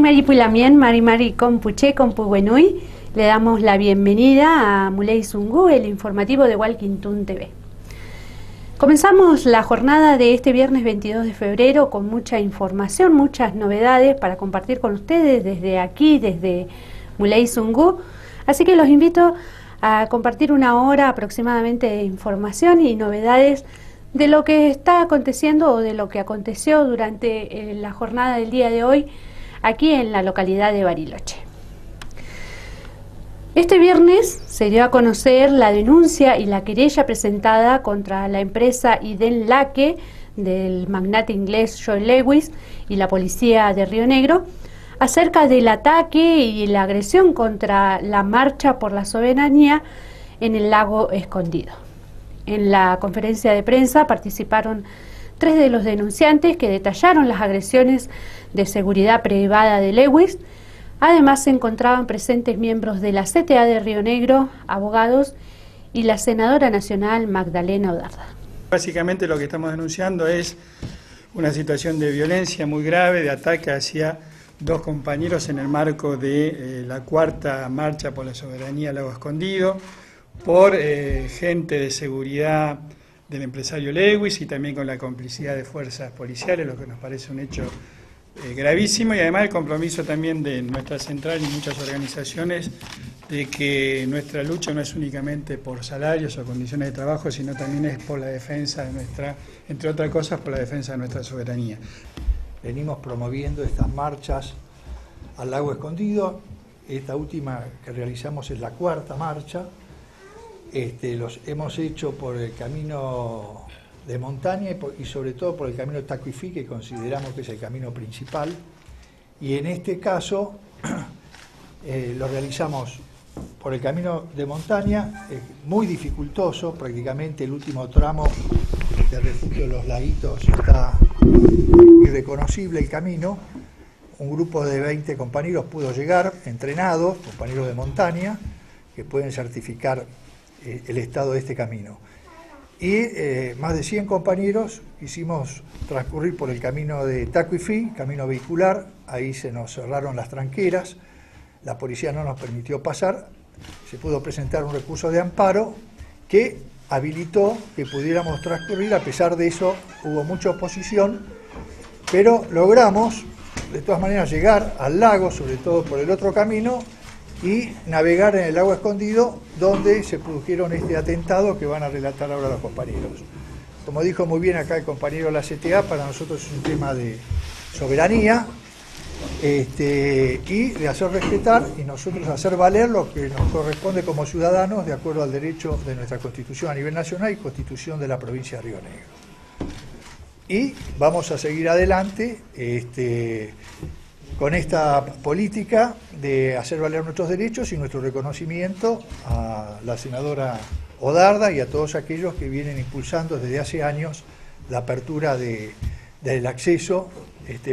Mari Pulamien, Mari Compuche, Compuguenui, le damos la bienvenida a Muley Zungu, el informativo de Walkintún TV. Comenzamos la jornada de este viernes 22 de febrero con mucha información, muchas novedades para compartir con ustedes desde aquí, desde Muley Zungu. Así que los invito a compartir una hora aproximadamente de información y novedades de lo que está aconteciendo o de lo que aconteció durante la jornada del día de hoy aquí en la localidad de Bariloche. Este viernes se dio a conocer la denuncia y la querella presentada contra la empresa Iden Laque del magnate inglés Joel Lewis y la policía de Río Negro acerca del ataque y la agresión contra la marcha por la soberanía en el lago Escondido. En la conferencia de prensa participaron 3 de los denunciantes que detallaron las agresiones de seguridad privada de Lewis. Además se encontraban presentes miembros de la CTA de Río Negro, abogados y la senadora nacional Magdalena Odarda. Básicamente lo que estamos denunciando es una situación de violencia muy grave, de ataque hacia 2 compañeros en el marco de la 4ª marcha por la soberanía al lago Escondido, por gente de seguridad del empresario Lewis y también con la complicidad de fuerzas policiales, lo que nos parece un hecho gravísimo, y además el compromiso también de nuestra central y muchas organizaciones de que nuestra lucha no es únicamente por salarios o condiciones de trabajo, sino también es por la defensa de nuestra, entre otras cosas, por la defensa de nuestra soberanía. Venimos promoviendo estas marchas al lago Escondido. Esta última que realizamos es la 4ª marcha. Los hemos hecho por el camino de montaña y sobre todo por el camino de Tacuifí, que consideramos que es el camino principal. Y en este caso lo realizamos por el camino de montaña, muy dificultoso, prácticamente el último tramo del refugio de los Laguitos está irreconocible el camino. Un grupo de 20 compañeros pudo llegar, entrenados, compañeros de montaña, que pueden certificar el estado de este camino. Y más de 100 compañeros quisimos transcurrir por el camino de Tacuifí, camino vehicular. Ahí se nos cerraron las tranqueras, la policía no nos permitió pasar, se pudo presentar un recurso de amparo que habilitó que pudiéramos transcurrir. A pesar de eso hubo mucha oposición, pero logramos de todas maneras llegar al lago, sobre todo por el otro camino, y navegar en el lago Escondido, donde se produjeron este atentado que van a relatar ahora los compañeros. Como dijo muy bien acá el compañero de la CTA, para nosotros es un tema de soberanía y de hacer respetar y nosotros hacer valer lo que nos corresponde como ciudadanos de acuerdo al derecho de nuestra Constitución a nivel nacional y Constitución de la provincia de Río Negro. Y vamos a seguir adelante con esta política de hacer valer nuestros derechos y nuestro reconocimiento a la senadora Odarda y a todos aquellos que vienen impulsando desde hace años la apertura del acceso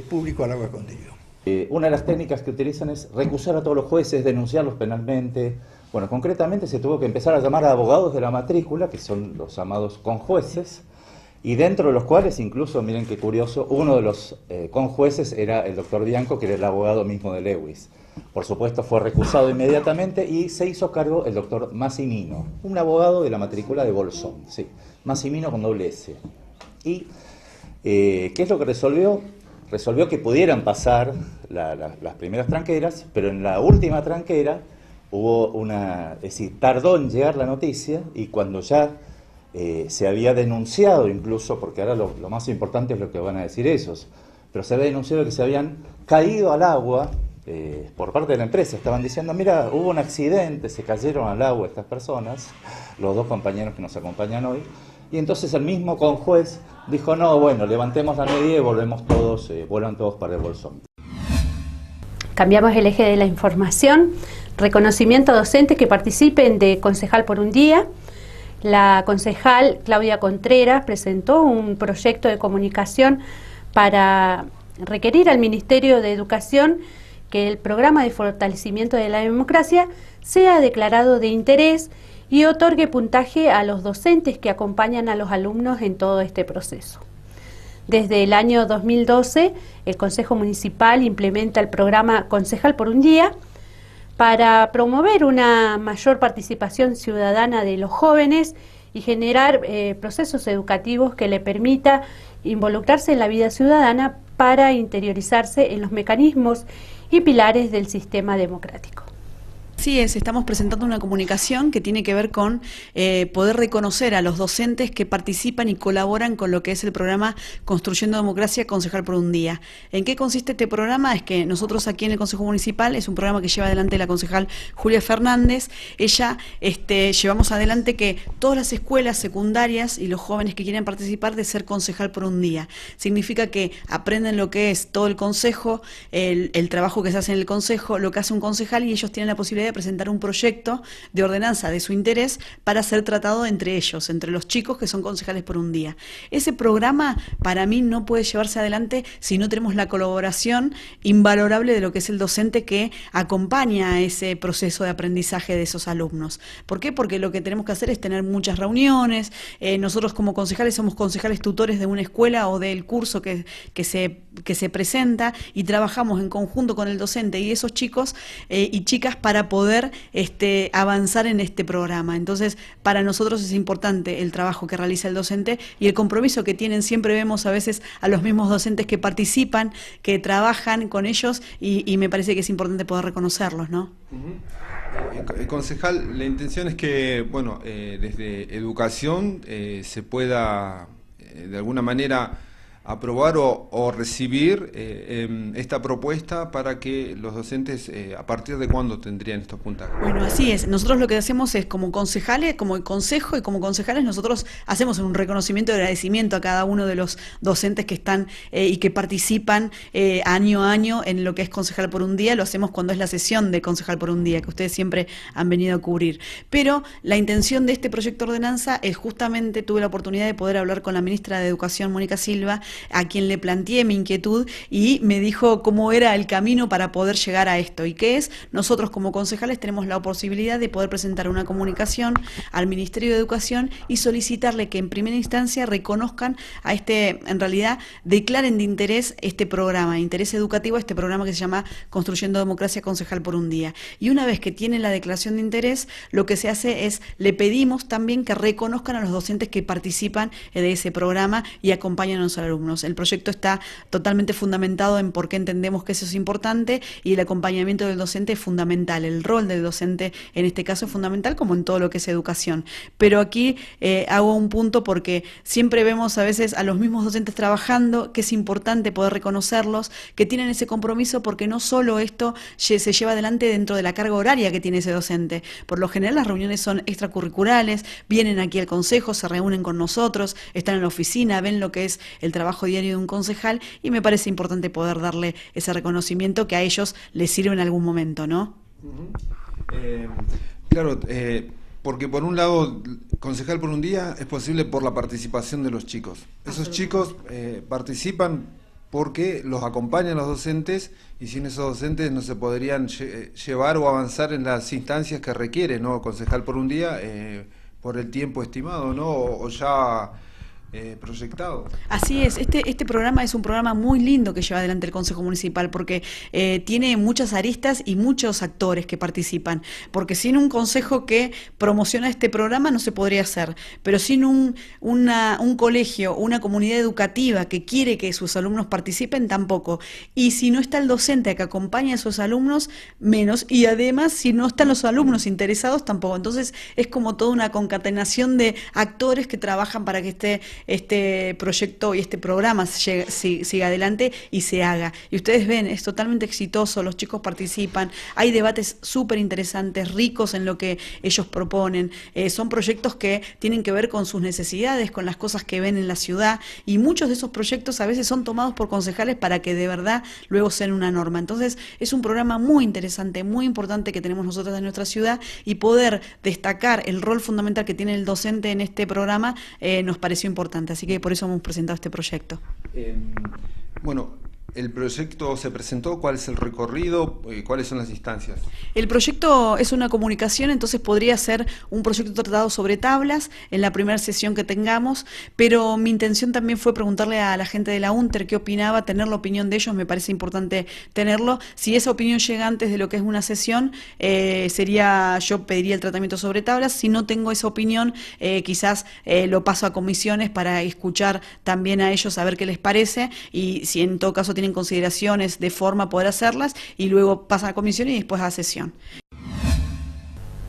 público al lago Escondido. Una de las técnicas que utilizan es recusar a todos los jueces, denunciarlos penalmente. Bueno, concretamente se tuvo que empezar a llamar a abogados de la matrícula, que son los llamados conjueces, y dentro de los cuales, incluso, miren qué curioso, uno de los conjueces era el doctor Bianco, que era el abogado mismo de Lewis. Por supuesto fue recusado inmediatamente y se hizo cargo el doctor Massimino, un abogado de la matrícula de Bolsón, sí, Massimino con doble S. Y, ¿qué es lo que resolvió? Resolvió que pudieran pasar las primeras tranqueras, pero en la última tranquera hubo es decir, tardó en llegar la noticia, y cuando ya se había denunciado incluso, porque ahora lo más importante es lo que van a decir ellos, pero se había denunciado que se habían caído al agua por parte de la empresa. Estaban diciendo, mira, hubo un accidente, se cayeron al agua estas personas, los 2 compañeros que nos acompañan hoy, y entonces el mismo conjuez dijo, no, bueno, levantemos la medida y vuelvan todos para el Bolsón. Cambiamos el eje de la información. Reconocimiento a docentes que participen de Concejal por un Día. La concejal Claudia Contreras presentó un proyecto de comunicación para requerir al Ministerio de Educación que el programa de fortalecimiento de la democracia sea declarado de interés y otorgue puntaje a los docentes que acompañan a los alumnos en todo este proceso. Desde el año 2012, el Consejo Municipal implementa el programa Concejal por un Día para promover una mayor participación ciudadana de los jóvenes y generar procesos educativos que le permita involucrarse en la vida ciudadana para interiorizarse en los mecanismos y pilares del sistema democrático. Así es, estamos presentando una comunicación que tiene que ver con poder reconocer a los docentes que participan y colaboran con lo que es el programa Construyendo Democracia Concejal por un Día. ¿En qué consiste este programa? Es que nosotros aquí en el Consejo Municipal, es un programa que lleva adelante la concejal Julia Fernández. Ella, llevamos adelante que todas las escuelas secundarias y los jóvenes que quieren participar de ser concejal por un día. Significa que aprenden lo que es todo el consejo, el trabajo que se hace en el consejo, lo que hace un concejal, y ellos tienen la posibilidad de presentar un proyecto de ordenanza de su interés para ser tratado entre ellos, entre los chicos que son concejales por un día. Ese programa para mí no puede llevarse adelante si no tenemos la colaboración invalorable de lo que es el docente que acompaña a ese proceso de aprendizaje de esos alumnos. ¿Por qué? Porque lo que tenemos que hacer es tener muchas reuniones. Nosotros como concejales somos concejales tutores de una escuela o del curso que se presenta, y trabajamos en conjunto con el docente y esos chicos y chicas para poder avanzar en este programa. Entonces, para nosotros es importante el trabajo que realiza el docente y el compromiso que tienen. Siempre vemos a veces a los mismos docentes que participan, que trabajan con ellos, y me parece que es importante poder reconocerlos, ¿no? Concejal, la intención es que, bueno, desde educación se pueda de alguna manera aprobar o recibir esta propuesta para que los docentes, ¿a partir de cuándo tendrían estos puntajes? Bueno, así es. Nosotros lo que hacemos es, como concejales, como el consejo y como concejales, nosotros hacemos un reconocimiento y agradecimiento a cada uno de los docentes que están y que participan año a año en lo que es Concejal por un Día. Lo hacemos cuando es la sesión de Concejal por un Día, que ustedes siempre han venido a cubrir. Pero la intención de este proyecto de ordenanza es justamente, tuve la oportunidad de poder hablar con la ministra de Educación, Mónica Silva, a quien le planteé mi inquietud y me dijo cómo era el camino para poder llegar a esto, y que es, nosotros como concejales tenemos la posibilidad de poder presentar una comunicación al Ministerio de Educación y solicitarle que en primera instancia reconozcan a en realidad declaren de interés este programa, interés educativo, este programa que se llama Construyendo Democracia Concejal por un Día. Y una vez que tienen la declaración de interés, lo que se hace es, le pedimos también que reconozcan a los docentes que participan de ese programa y acompañan a los alumnos. El proyecto está totalmente fundamentado en por qué entendemos que eso es importante, y el acompañamiento del docente es fundamental. El rol del docente en este caso es fundamental, como en todo lo que es educación. Pero aquí hago un punto, porque siempre vemos a veces a los mismos docentes trabajando, que es importante poder reconocerlos, que tienen ese compromiso, porque no solo esto se lleva adelante dentro de la carga horaria que tiene ese docente. Por lo general las reuniones son extracurriculares, vienen aquí al consejo, se reúnen con nosotros, están en la oficina, ven lo que es el trabajo diario de un concejal, y me parece importante poder darle ese reconocimiento que a ellos les sirve en algún momento, ¿no? Claro, porque por un lado, Concejal por un Día es posible por la participación de los chicos. Esos chicos participan porque los acompañan los docentes, y sin esos docentes no se podrían llevar o avanzar en las instancias que requiere, ¿no? Concejal por un Día, por el tiempo estimado, ¿no? O ya proyectado. Así es, este programa es un programa muy lindo que lleva adelante el Consejo Municipal, porque tiene muchas aristas y muchos actores que participan, porque sin un consejo que promociona este programa no se podría hacer, pero sin un colegio, una comunidad educativa que quiere que sus alumnos participen, tampoco, y si no está el docente que acompaña a esos alumnos, menos, y además si no están los alumnos interesados, tampoco. Entonces es como toda una concatenación de actores que trabajan para que este proyecto y este programa siga adelante y se haga. Y ustedes ven, es totalmente exitoso, los chicos participan, hay debates súper interesantes, ricos en lo que ellos proponen, son proyectos que tienen que ver con sus necesidades, con las cosas que ven en la ciudad, y muchos de esos proyectos a veces son tomados por concejales para que de verdad luego sean una norma. Entonces es un programa muy interesante, muy importante que tenemos nosotros en nuestra ciudad, y poder destacar el rol fundamental que tiene el docente en este programa nos pareció importante. Así que por eso hemos presentado este proyecto. Bueno, ¿El proyecto se presentó? ¿Cuál es el recorrido? ¿Cuáles son las instancias? El proyecto es una comunicación, entonces podría ser un proyecto tratado sobre tablas en la primera sesión que tengamos, pero mi intención también fue preguntarle a la gente de la UNTER qué opinaba, tener la opinión de ellos, me parece importante tenerlo. Si esa opinión llega antes de lo que es una sesión, yo pediría el tratamiento sobre tablas. Si no tengo esa opinión, quizás lo paso a comisiones para escuchar también a ellos, a ver qué les parece, y si en todo caso tienen consideraciones de forma poder hacerlas, y luego pasan a comisión y después a sesión.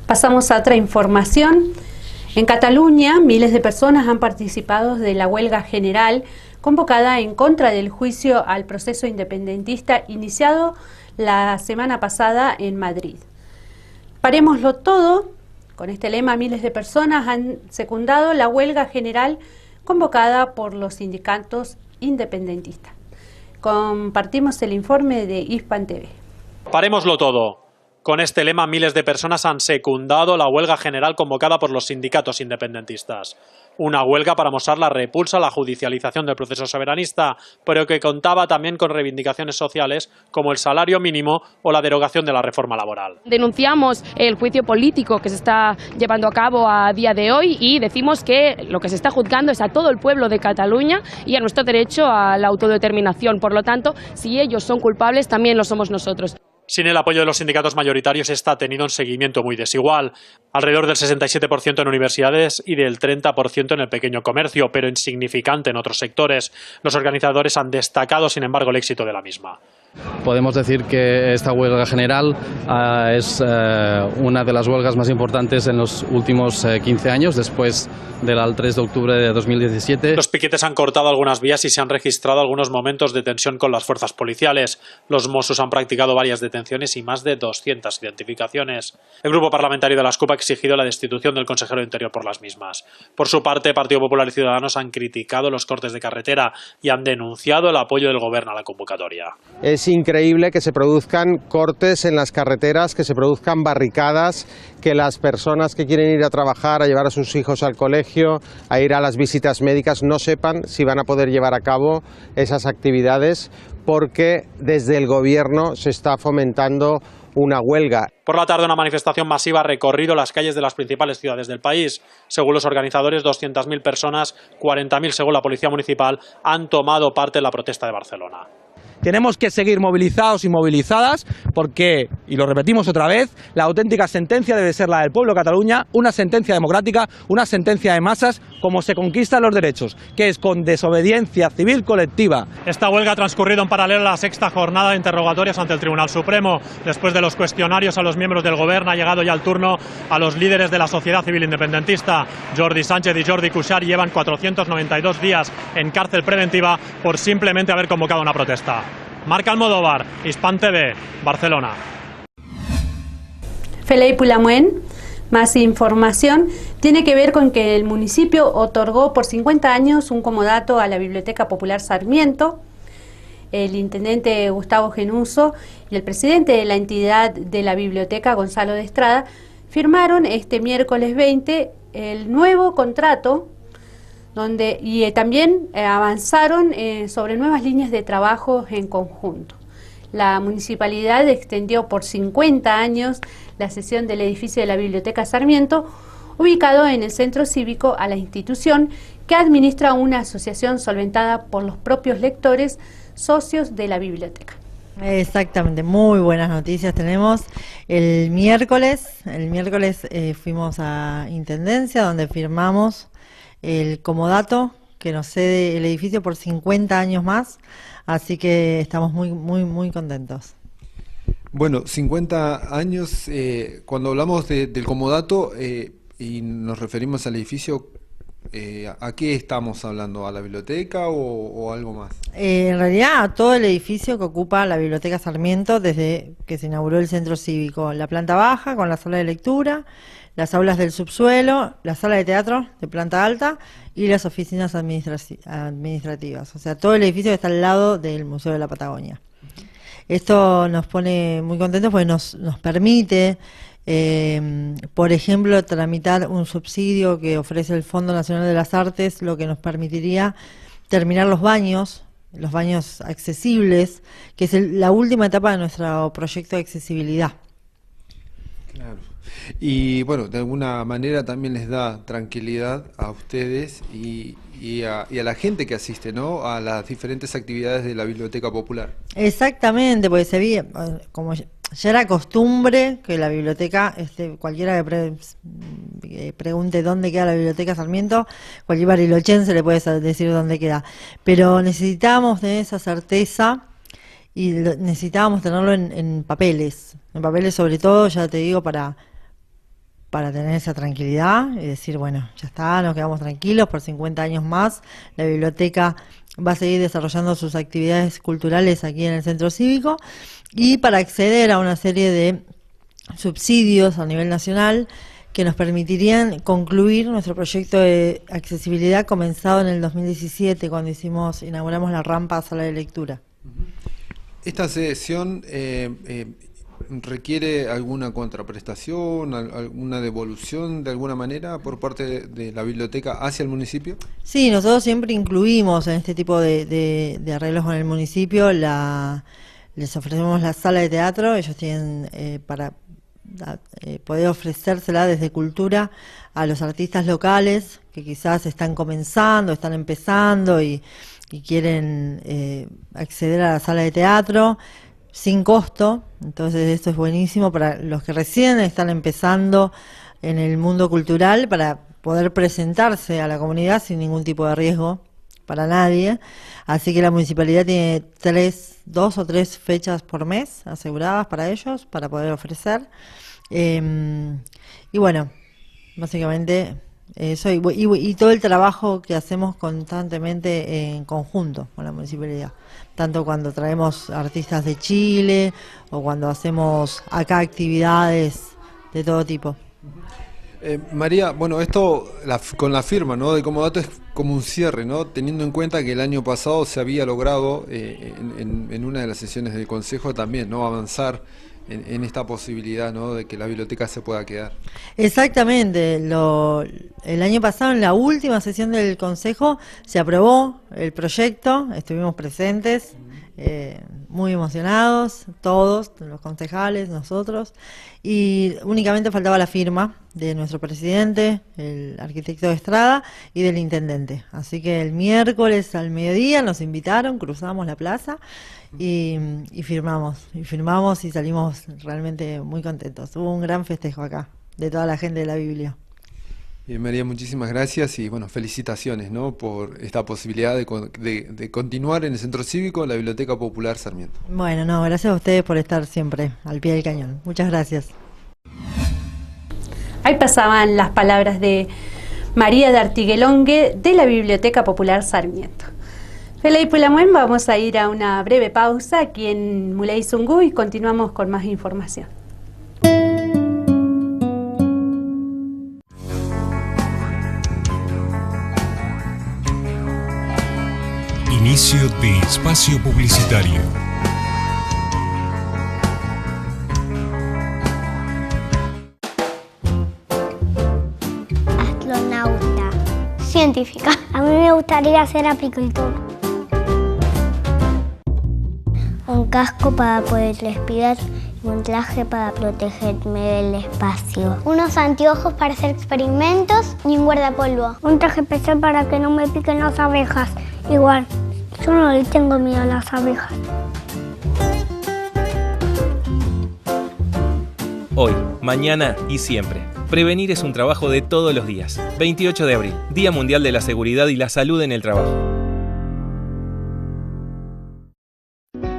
Pasamos a otra información. En Cataluña, miles de personas han participado de la huelga general convocada en contra del juicio al proceso independentista iniciado la semana pasada en Madrid. Parémoslo todo. Con este lema, miles de personas han secundado la huelga general convocada por los sindicatos independentistas. Compartimos el informe de Hispan TV. Parémoslo todo. Con este lema, miles de personas han secundado la huelga general convocada por los sindicatos independentistas. Una huelga para mostrar la repulsa a la judicialización del proceso soberanista, pero que contaba también con reivindicaciones sociales como el salario mínimo o la derogación de la reforma laboral. Denunciamos el juicio político que se está llevando a cabo a día de hoy y decimos que lo que se está juzgando es a todo el pueblo de Cataluña y a nuestro derecho a la autodeterminación. Por lo tanto, si ellos son culpables, también lo somos nosotros. Sin el apoyo de los sindicatos mayoritarios, esta ha tenido un seguimiento muy desigual, alrededor del 67% en universidades y del 30% en el pequeño comercio, pero insignificante en otros sectores. Los organizadores han destacado, sin embargo, el éxito de la misma. Podemos decir que esta huelga general es una de las huelgas más importantes en los últimos 15 años, después del 3 de octubre de 2017. Los piquetes han cortado algunas vías y se han registrado algunos momentos de tensión con las fuerzas policiales. Los Mossos han practicado varias detenciones y más de 200 identificaciones. El grupo parlamentario de la CUP ha exigido la destitución del consejero de Interior por las mismas. Por su parte, Partido Popular y Ciudadanos han criticado los cortes de carretera y han denunciado el apoyo del Gobierno a la convocatoria. Es increíble que se produzcan cortes en las carreteras, que se produzcan barricadas, que las personas que quieren ir a trabajar, a llevar a sus hijos al colegio, a ir a las visitas médicas, no sepan si van a poder llevar a cabo esas actividades, porque desde el Gobierno se está fomentando una huelga. Por la tarde, una manifestación masiva ha recorrido las calles de las principales ciudades del país. Según los organizadores, 200.000 personas, 40.000 según la Policía Municipal, han tomado parte en la protesta de Barcelona. Tenemos que seguir movilizados y movilizadas porque, y lo repetimos otra vez, la auténtica sentencia debe ser la del pueblo de Cataluña, una sentencia democrática, una sentencia de masas, como se conquistan los derechos, que es con desobediencia civil colectiva. Esta huelga ha transcurrido en paralelo a la sexta jornada de interrogatorios ante el Tribunal Supremo. Después de los cuestionarios a los miembros del Gobierno, ha llegado ya el turno a los líderes de la sociedad civil independentista. Jordi Sánchez y Jordi Cuixart llevan 492 días en cárcel preventiva por simplemente haber convocado una protesta. Marc Almodóvar, Hispan TV, Barcelona. Felip Puigdemont, más información, tiene que ver con que el municipio otorgó por 50 años un comodato a la Biblioteca Popular Sarmiento. El intendente Gustavo Genuso y el presidente de la entidad de la biblioteca, Gonzalo de Estrada, firmaron este miércoles 20 el nuevo contrato también avanzaron sobre nuevas líneas de trabajo en conjunto. La municipalidad extendió por 50 años la cesión del edificio de la Biblioteca Sarmiento, ubicado en el centro cívico, a la institución que administra una asociación solventada por los propios lectores, socios de la biblioteca. Exactamente, muy buenas noticias tenemos. El miércoles fuimos a Intendencia, donde firmamos el comodato que nos cede el edificio por 50 años más, así que estamos muy contentos. Bueno, 50 años, cuando hablamos del comodato y nos referimos al edificio, ¿a qué estamos hablando? ¿A la biblioteca o algo más? En realidad a todo el edificio que ocupa la Biblioteca Sarmiento desde que se inauguró el centro cívico, la planta baja con la sala de lectura, las aulas del subsuelo, la sala de teatro de planta alta y las oficinas administrativas. O sea, todo el edificio que está al lado del Museo de la Patagonia. Esto nos pone muy contentos porque nos permite, por ejemplo, tramitar un subsidio que ofrece el Fondo Nacional de las Artes, lo que nos permitiría terminar los baños los baños accesibles, que es la última etapa de nuestro proyecto de accesibilidad. Claro. Y bueno, de alguna manera también les da tranquilidad a ustedes y a la gente que asiste, ¿no?, a las diferentes actividades de la Biblioteca Popular. Exactamente, porque se veía, como ya era costumbre que la biblioteca, cualquiera que pregunte dónde queda la Biblioteca Sarmiento, cualquier barilochense le puede decir dónde queda. Pero necesitábamos tener esa certeza y necesitábamos tenerlo en papeles sobre todo, ya te digo, para tener esa tranquilidad y decir, bueno, ya está, nos quedamos tranquilos por 50 años más. La biblioteca va a seguir desarrollando sus actividades culturales aquí en el Centro Cívico, y para acceder a una serie de subsidios a nivel nacional que nos permitirían concluir nuestro proyecto de accesibilidad comenzado en el 2017, cuando inauguramos la rampa a sala de lectura. ¿Esta sesión requiere alguna contraprestación, alguna devolución de alguna manera por parte de la biblioteca hacia el municipio? Sí, nosotros siempre incluimos en este tipo de arreglos con el municipio, les ofrecemos la sala de teatro. Ellos tienen para poder ofrecérsela desde cultura a los artistas locales que quizás están comenzando, están empezando y quieren acceder a la sala de teatro sin costo. Entonces esto es buenísimo para los que recién están empezando en el mundo cultural, para poder presentarse a la comunidad sin ningún tipo de riesgo para nadie. Así que la municipalidad tiene 2 o 3 fechas por mes aseguradas para ellos, para poder ofrecer. Y bueno, básicamente eso, y todo el trabajo que hacemos constantemente en conjunto con la municipalidad, tanto cuando traemos artistas de Chile o cuando hacemos acá actividades de todo tipo. María, bueno, esto con la firma, ¿no?, de Comodato es como un cierre, ¿no?, teniendo en cuenta que el año pasado se había logrado en una de las sesiones del Consejo también, ¿no?, avanzar en esta posibilidad, ¿no?, de que la biblioteca se pueda quedar. Exactamente, el año pasado en la última sesión del Consejo se aprobó el proyecto, estuvimos presentes, muy emocionados, todos, los concejales, nosotros, y únicamente faltaba la firma de nuestro presidente, el arquitecto Estrada, y del intendente. Así que el miércoles al mediodía nos invitaron, cruzamos la plaza y firmamos y salimos realmente muy contentos. Hubo un gran festejo acá de toda la gente de la Biblia. Bien, María, muchísimas gracias y bueno, felicitaciones, ¿no?, por esta posibilidad de continuar en el Centro Cívico, la Biblioteca Popular Sarmiento. Bueno, no, gracias a ustedes por estar siempre al pie del cañón. Muchas gracias. Ahí pasaban las palabras de María de Artiguelongue de la Biblioteca Popular Sarmiento. Felay Pulamuen, vamos a ir a una breve pausa aquí en Muley Zungú y continuamos con más información. Inicio de espacio publicitario. Astronauta. Científica. A mí me gustaría ser apicultor. Un casco para poder respirar y un traje para protegerme del espacio. Unos anteojos para hacer experimentos y un guardapolvo. Un traje especial para que no me piquen las abejas. Igual, yo no le tengo miedo a las abejas. Hoy, mañana y siempre. Prevenir es un trabajo de todos los días. 28 de abril, Día Mundial de la Seguridad y la Salud en el Trabajo.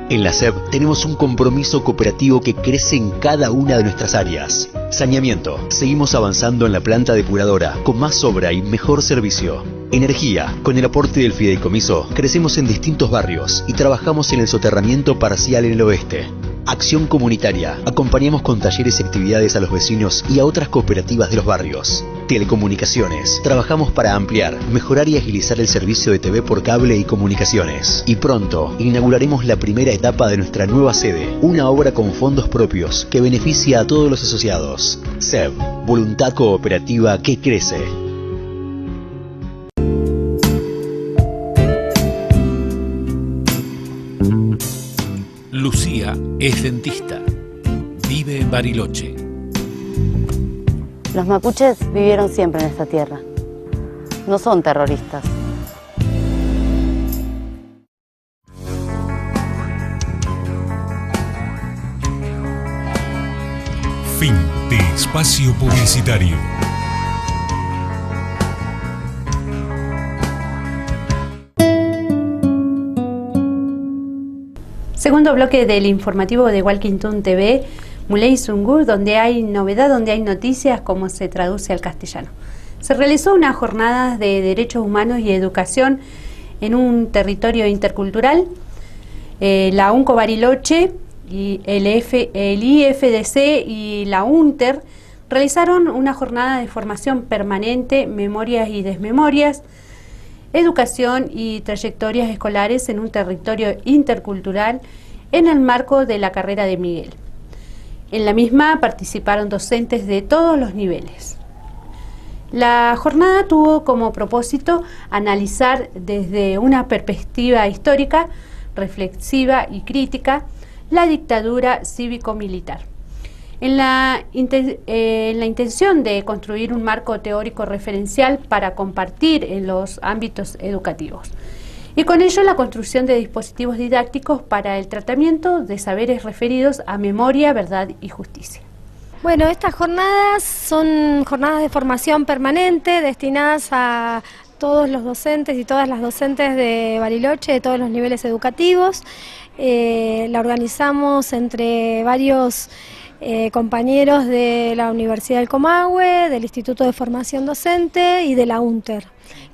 En la SEB tenemos un compromiso cooperativo que crece en cada una de nuestras áreas. Saneamiento. Seguimos avanzando en la planta depuradora, con más obra y mejor servicio. Energía. Con el aporte del fideicomiso, crecemos en distintos barrios y trabajamos en el soterramiento parcial en el oeste. Acción comunitaria. Acompañamos con talleres y actividades a los vecinos y a otras cooperativas de los barrios. Telecomunicaciones. Trabajamos para ampliar, mejorar y agilizar el servicio de TV por cable y comunicaciones. Y pronto, inauguraremos la primera etapa de nuestra nueva sede, una obra con fondos propios que beneficia a todos los asociados. SEB, voluntad cooperativa que crece. Es dentista. Vive en Bariloche. Los mapuches vivieron siempre en esta tierra. No son terroristas. Fin de espacio publicitario. Segundo bloque del informativo de Walkington TV, Muley Sungur, donde hay novedad, donde hay noticias, como se traduce al castellano. Se realizó una jornada de derechos humanos y educación en un territorio intercultural. La UNCO Bariloche, y el IFDC y la UNTER realizaron una jornada de formación permanente, memorias y desmemorias, educación y trayectorias escolares en un territorio intercultural en el marco de la carrera de Miguel. En la misma participaron docentes de todos los niveles. La jornada tuvo como propósito analizar desde una perspectiva histórica, reflexiva y crítica la dictadura cívico-militar, en la intención de construir un marco teórico referencial para compartir en los ámbitos educativos, y con ello la construcción de dispositivos didácticos para el tratamiento de saberes referidos a memoria, verdad y justicia. Bueno, estas jornadas son jornadas de formación permanente destinadas a todos los docentes y todas las docentes de Bariloche, de todos los niveles educativos. La organizamos entre varios compañeros de la Universidad del Comahue, del Instituto de Formación Docente y de la UNTER,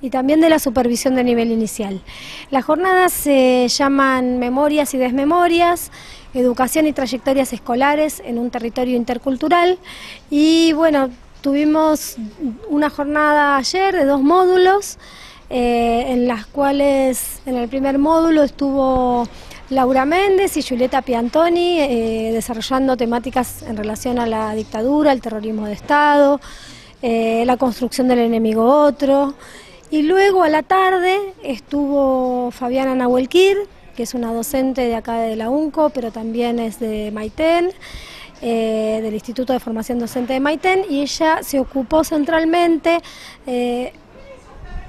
y también de la supervisión de nivel inicial. Las jornadas se llaman Memorias y Desmemorias, Educación y Trayectorias Escolares en un territorio intercultural, y bueno, tuvimos una jornada ayer de 2 módulos, en las cuales en el primer módulo estuvo Laura Méndez y Julieta Piantoni desarrollando temáticas en relación a la dictadura, el terrorismo de Estado, la construcción del enemigo otro. Y luego a la tarde estuvo Fabiana Nahuelquir, que es una docente de acá de la UNCO, pero también es de Maitén, del Instituto de Formación Docente de Maitén, y ella se ocupó centralmente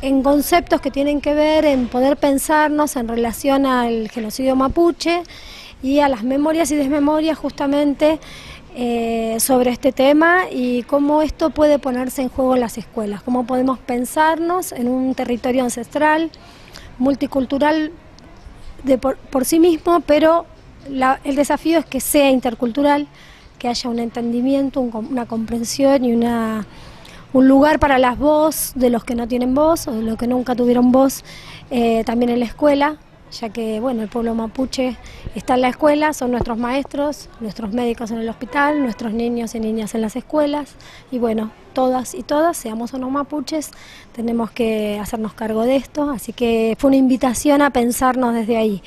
en conceptos que tienen que ver en poder pensarnos en relación al genocidio mapuche y a las memorias y desmemorias justamente sobre este tema y cómo esto puede ponerse en juego en las escuelas, cómo podemos pensarnos en un territorio ancestral, multicultural por sí mismo, pero el desafío es que sea intercultural, que haya un entendimiento, una comprensión y un lugar para las voz de los que no tienen voz o de los que nunca tuvieron voz también en la escuela, ya que bueno, el pueblo mapuche está en la escuela, son nuestros maestros, nuestros médicos en el hospital, nuestros niños y niñas en las escuelas, y bueno, todas y todas, seamos o no mapuches, tenemos que hacernos cargo de esto, así que fue una invitación a pensarnos desde ahí.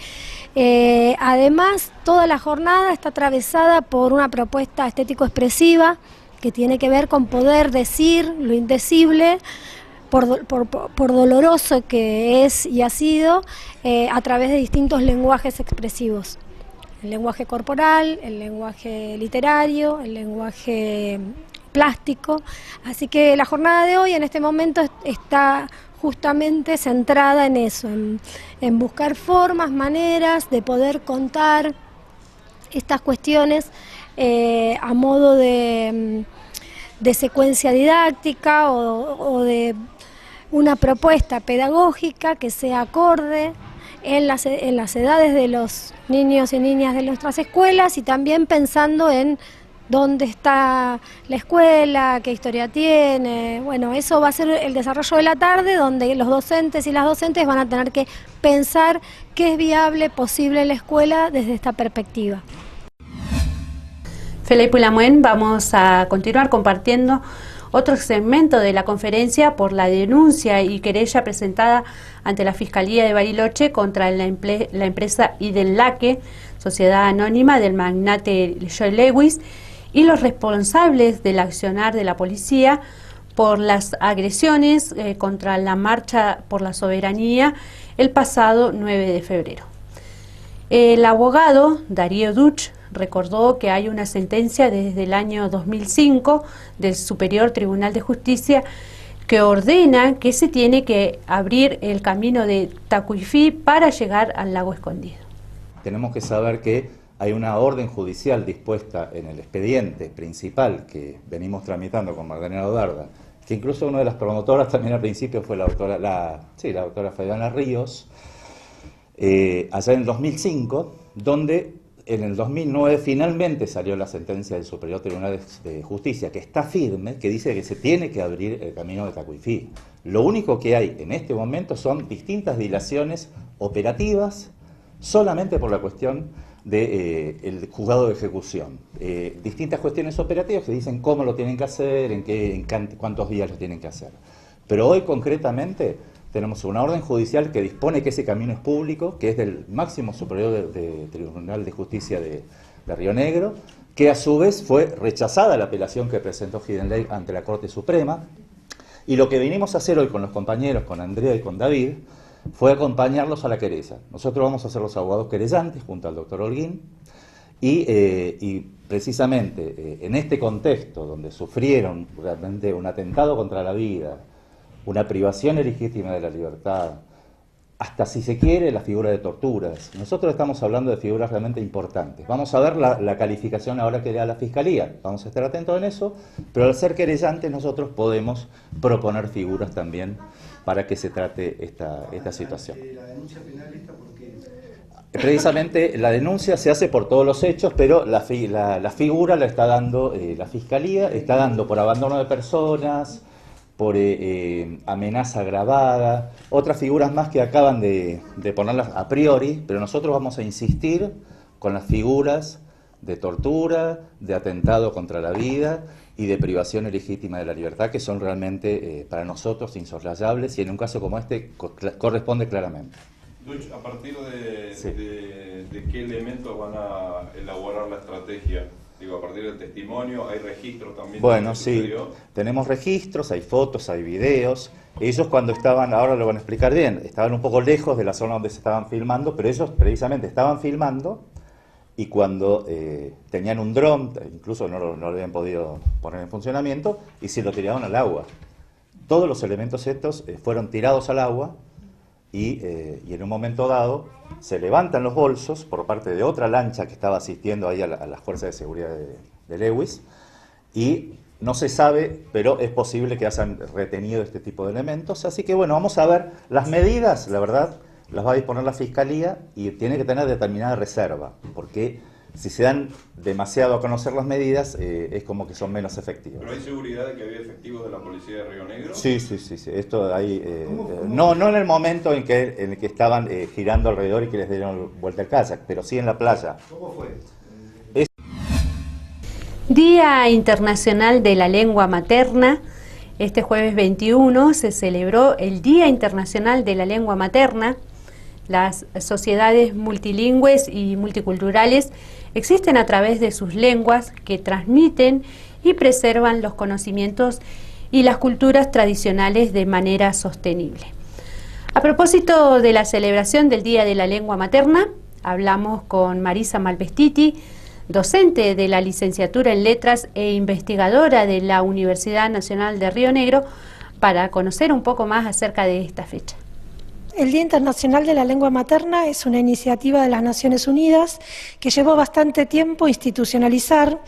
Además, toda la jornada está atravesada por una propuesta estético-expresiva que tiene que ver con poder decir lo indecible, por doloroso que es y ha sido, a través de distintos lenguajes expresivos. El lenguaje corporal, el lenguaje literario, el lenguaje plástico. Así que la jornada de hoy en este momento está justamente centrada en eso, en buscar formas, maneras de poder contar estas cuestiones a modo de secuencia didáctica o de una propuesta pedagógica que sea acorde en las edades de los niños y niñas de nuestras escuelas, y también pensando en dónde está la escuela, qué historia tiene. Bueno, eso va a ser el desarrollo de la tarde, donde los docentes y las docentes van a tener que pensar qué es viable, posible en la escuela desde esta perspectiva. Felipe Lamuen, vamos a continuar compartiendo otro segmento de la conferencia por la denuncia y querella presentada ante la Fiscalía de Bariloche contra la empresa Idenlaque, sociedad anónima del magnate Joy Lewis, y los responsables del accionar de la policía por las agresiones contra la Marcha por la Soberanía el pasado 9 de febrero. El abogado Darío Duch recordó que hay una sentencia desde el año 2005 del Superior Tribunal de Justicia que ordena que se tiene que abrir el camino de Tacuifí para llegar al lago Escondido. Tenemos que saber que hay una orden judicial dispuesta en el expediente principal que venimos tramitando con Magdalena Odarda, que incluso una de las promotoras también al principio fue la doctora Fabiana Ríos, allá en el 2005, donde en el 2009 finalmente salió la sentencia del Superior Tribunal de Justicia, que está firme, que dice que se tiene que abrir el camino de Tacuifí. Lo único que hay en este momento son distintas dilaciones operativas, solamente por la cuestión del juzgado de ejecución. Distintas cuestiones operativas que dicen cómo lo tienen que hacer, en cuántos días lo tienen que hacer. Pero hoy concretamente tenemos una orden judicial que dispone que ese camino es público, que es del máximo superior de Tribunal de Justicia de Río Negro, que a su vez fue rechazada la apelación que presentó Gidenley ante la Corte Suprema. Y lo que vinimos a hacer hoy con los compañeros, con Andrea y con David, fue acompañarlos a la querella. Nosotros vamos a ser los abogados querellantes junto al doctor Holguín y precisamente en este contexto donde sufrieron realmente un atentado contra la vida, una privación ilegítima de la libertad, hasta si se quiere la figura de torturas. Nosotros estamos hablando de figuras realmente importantes. Vamos a ver la calificación ahora que le da la Fiscalía, vamos a estar atentos en eso, pero al ser querellantes nosotros podemos proponer figuras también para que se trate esta situación. ¿La denuncia penal está por qué? Precisamente la denuncia se hace por todos los hechos, pero la figura la está dando la Fiscalía, está dando por abandono de personas, por amenaza agravada, otras figuras más que acaban de ponerlas a priori, pero nosotros vamos a insistir con las figuras de tortura, de atentado contra la vida y de privación ilegítima de la libertad, que son realmente para nosotros insoslayables y en un caso como este corresponde claramente. Duch, ¿a partir de qué elementos van a elaborar la estrategia? Digo, a partir del testimonio, ¿hay registro también? Bueno, sí, tenemos registros, hay fotos, hay videos. Ellos cuando estaban, ahora lo van a explicar bien, estaban un poco lejos de la zona donde se estaban filmando, pero ellos precisamente estaban filmando y cuando tenían un dron, incluso no lo habían podido poner en funcionamiento, y se lo tiraron al agua. Todos los elementos estos fueron tirados al agua y en un momento dado se levantan los bolsos por parte de otra lancha que estaba asistiendo ahí a las fuerzas de seguridad de Lewis y no se sabe, pero es posible que hayan retenido este tipo de elementos. Así que bueno, vamos a ver las medidas, la verdad, las va a disponer la Fiscalía y tiene que tener determinada reserva, porque si se dan demasiado a conocer las medidas, es como que son menos efectivas. ¿Pero hay seguridad de que había efectivos de la policía de Río Negro? Sí. Esto ahí, no en el momento en el que estaban girando alrededor y que les dieron vuelta al kayak, pero sí en la playa. ¿Cómo fue? Día Internacional de la Lengua Materna. Este jueves 21 se celebró el Día Internacional de la Lengua Materna. Las sociedades multilingües y multiculturales existen a través de sus lenguas que transmiten y preservan los conocimientos y las culturas tradicionales de manera sostenible. A propósito de la celebración del Día de la Lengua Materna, hablamos con Marisa Malvestiti, docente de la licenciatura en Letras e investigadora de la Universidad Nacional de Río Negro, para conocer un poco más acerca de esta fecha. El Día Internacional de la Lengua Materna es una iniciativa de las Naciones Unidas que llevó bastante tiempo institucionalizar.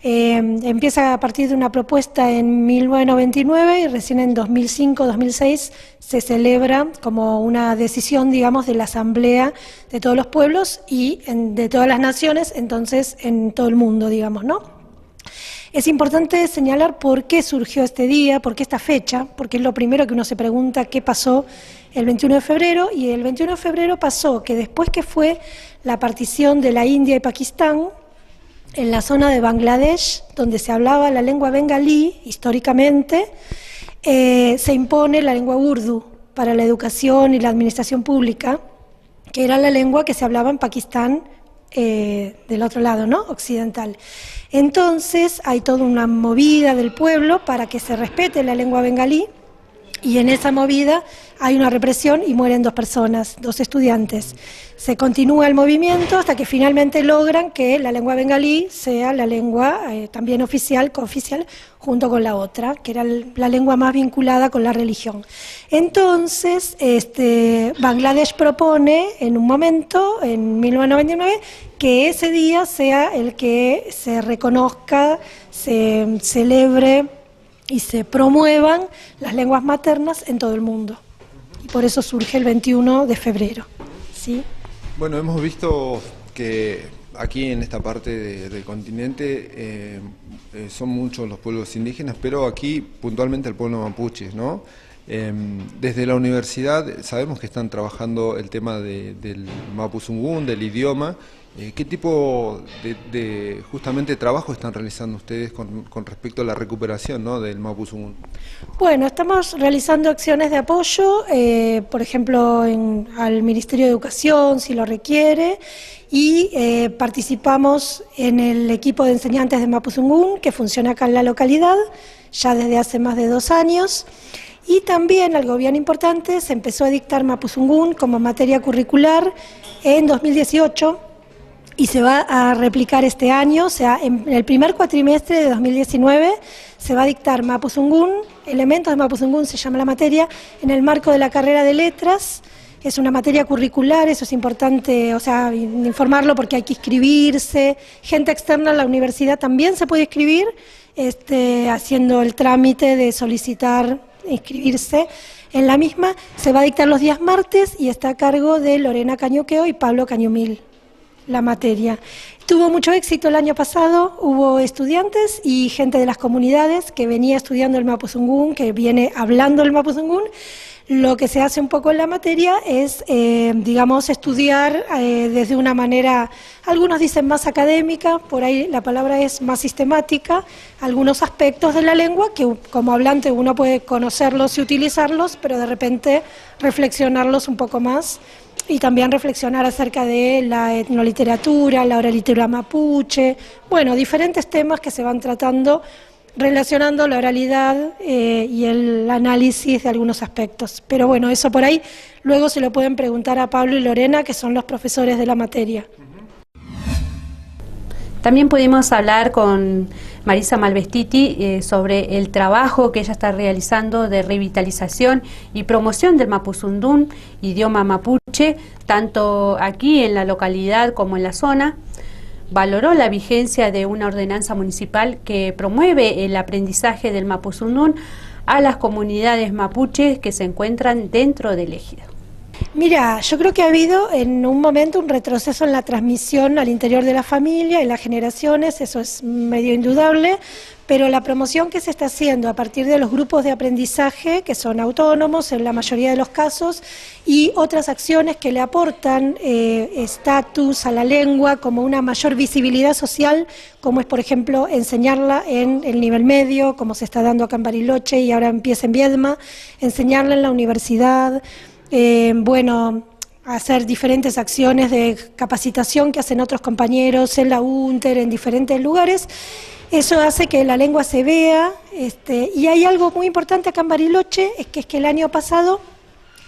Empieza a partir de una propuesta en 1999 y recién en 2005-2006 se celebra como una decisión, digamos, de la Asamblea de todos los pueblos y de todas las naciones, entonces en todo el mundo, digamos, ¿no? Es importante señalar por qué surgió este día, por qué esta fecha, porque es lo primero que uno se pregunta qué pasó el 21 de febrero, y el 21 de febrero pasó que después que fue la partición de la India y Pakistán, en la zona de Bangladesh, donde se hablaba la lengua bengalí, históricamente, se impone la lengua urdu para la educación y la administración pública, que era la lengua que se hablaba en Pakistán, del otro lado, ¿no?, occidental. Entonces hay toda una movida del pueblo para que se respete la lengua bengalí. Y en esa movida hay una represión y mueren 2 personas, 2 estudiantes. Se continúa el movimiento hasta que finalmente logran que la lengua bengalí sea la lengua también oficial, cooficial, junto con la otra, que era la lengua más vinculada con la religión. Entonces, Bangladesh propone en un momento, en 1999, que ese día sea el que se reconozca, se celebre y se promuevan las lenguas maternas en todo el mundo. Y por eso surge el 21 de febrero. ¿Sí? Bueno, hemos visto que aquí en esta parte del continente son muchos los pueblos indígenas, pero aquí puntualmente el pueblo mapuche, ¿no? Desde la universidad sabemos que están trabajando el tema del mapuzungún, del idioma. ¿Qué tipo de justamente trabajo están realizando ustedes con respecto a la recuperación, ¿no?, del mapuzungún? Bueno, estamos realizando acciones de apoyo, por ejemplo, al Ministerio de Educación, si lo requiere, y participamos en el equipo de enseñantes de mapuzungún, que funciona acá en la localidad, ya desde hace más de 2 años. Y también, algo bien importante, se empezó a dictar mapuzungún como materia curricular en 2018, y se va a replicar este año, o sea, en el primer cuatrimestre de 2019 se va a dictar mapuzungún, elementos de mapuzungún se llama la materia, en el marco de la carrera de letras. Es una materia curricular, eso es importante, o sea, informarlo porque hay que inscribirse. Gente externa a la universidad también se puede inscribir, haciendo el trámite de solicitar inscribirse en la misma. Se va a dictar los días martes y está a cargo de Lorena Cañuqueo y Pablo Cañumil la materia. Tuvo mucho éxito el año pasado, hubo estudiantes y gente de las comunidades que venía estudiando el mapuzungún, que viene hablando el mapuzungún. Lo que se hace un poco en la materia es, digamos, estudiar desde una manera, algunos dicen más académica, por ahí la palabra es más sistemática, algunos aspectos de la lengua que como hablante uno puede conocerlos y utilizarlos, pero de repente reflexionarlos un poco más. Y también reflexionar acerca de la etnoliteratura, la oraliteratura mapuche, bueno, diferentes temas que se van tratando relacionando la oralidad y el análisis de algunos aspectos. Pero bueno, eso por ahí luego se lo pueden preguntar a Pablo y Lorena, que son los profesores de la materia. También pudimos hablar con Marisa Malvestiti sobre el trabajo que ella está realizando de revitalización y promoción del mapuzungún, idioma mapuche, tanto aquí en la localidad como en la zona. Valoró la vigencia de una ordenanza municipal que promueve el aprendizaje del mapuzungún a las comunidades mapuches que se encuentran dentro del ejido. Mira, yo creo que ha habido en un momento un retroceso en la transmisión al interior de la familia y las generaciones, eso es medio indudable, pero la promoción que se está haciendo a partir de los grupos de aprendizaje, que son autónomos en la mayoría de los casos, y otras acciones que le aportan estatus a la lengua, como una mayor visibilidad social, como es, por ejemplo, enseñarla en el nivel medio, como se está dando acá en Bariloche y ahora empieza en Viedma, enseñarla en la universidad. Bueno, hacer diferentes acciones de capacitación que hacen otros compañeros en la UNTER, en diferentes lugares. Eso hace que la lengua se vea, y hay algo muy importante acá en Bariloche, es que el año pasado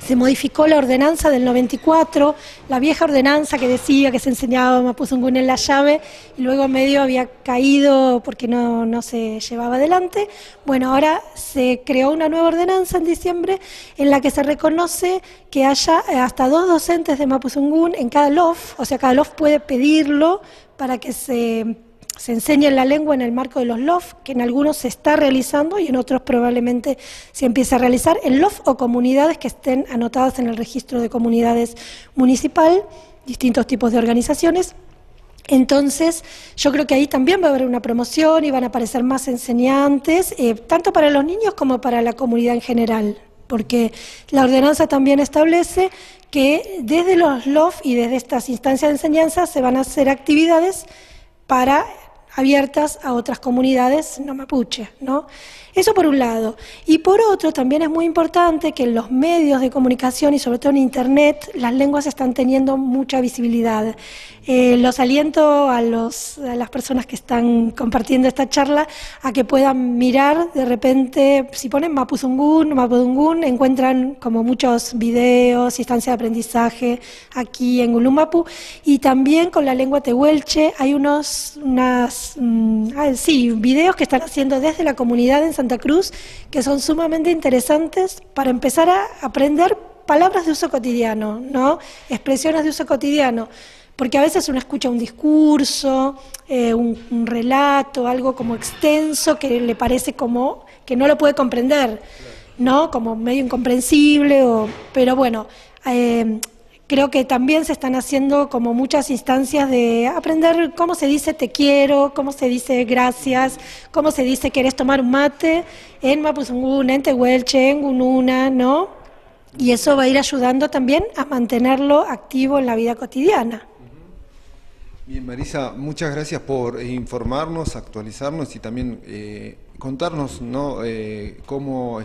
se modificó la ordenanza del 94, la vieja ordenanza que decía que se enseñaba mapuzungún en la llave y luego medio había caído porque no se llevaba adelante. Bueno, ahora se creó una nueva ordenanza en diciembre en la que se reconoce que haya hasta 2 docentes de mapuzungún en cada LOF, o sea, cada LOF puede pedirlo para que se enseña la lengua en el marco de los LOF, que en algunos se está realizando y en otros probablemente se empiece a realizar en LOF o comunidades que estén anotadas en el registro de comunidades municipal, distintos tipos de organizaciones. Entonces, yo creo que ahí también va a haber una promoción y van a aparecer más enseñantes, tanto para los niños como para la comunidad en general, porque la ordenanza también establece que desde los LOF y desde estas instancias de enseñanza se van a hacer actividades para abiertas a otras comunidades no mapuche, ¿no? Eso por un lado. Y por otro, también es muy importante que en los medios de comunicación y sobre todo en Internet, las lenguas están teniendo mucha visibilidad. Los aliento a las personas que están compartiendo esta charla a que puedan mirar, de repente, si ponen Mapudungún, encuentran como muchos videos, instancias de aprendizaje aquí en Gulumapu, y también con la lengua tehuelche hay videos que están haciendo desde la comunidad en Santa Cruz, que son sumamente interesantes para empezar a aprender palabras de uso cotidiano, ¿no? Expresiones de uso cotidiano, porque a veces uno escucha un discurso, un relato, algo como extenso que le parece como que no lo puede comprender, ¿no? Como medio incomprensible, pero bueno, creo que también se están haciendo como muchas instancias de aprender cómo se dice te quiero, cómo se dice gracias, cómo se dice querés tomar un mate en Mapuzungún, en Tehuelche, en Gununa, ¿no? Y eso va a ir ayudando también a mantenerlo activo en la vida cotidiana. Bien, Marisa, muchas gracias por informarnos, actualizarnos y también contarnos, ¿no? cómo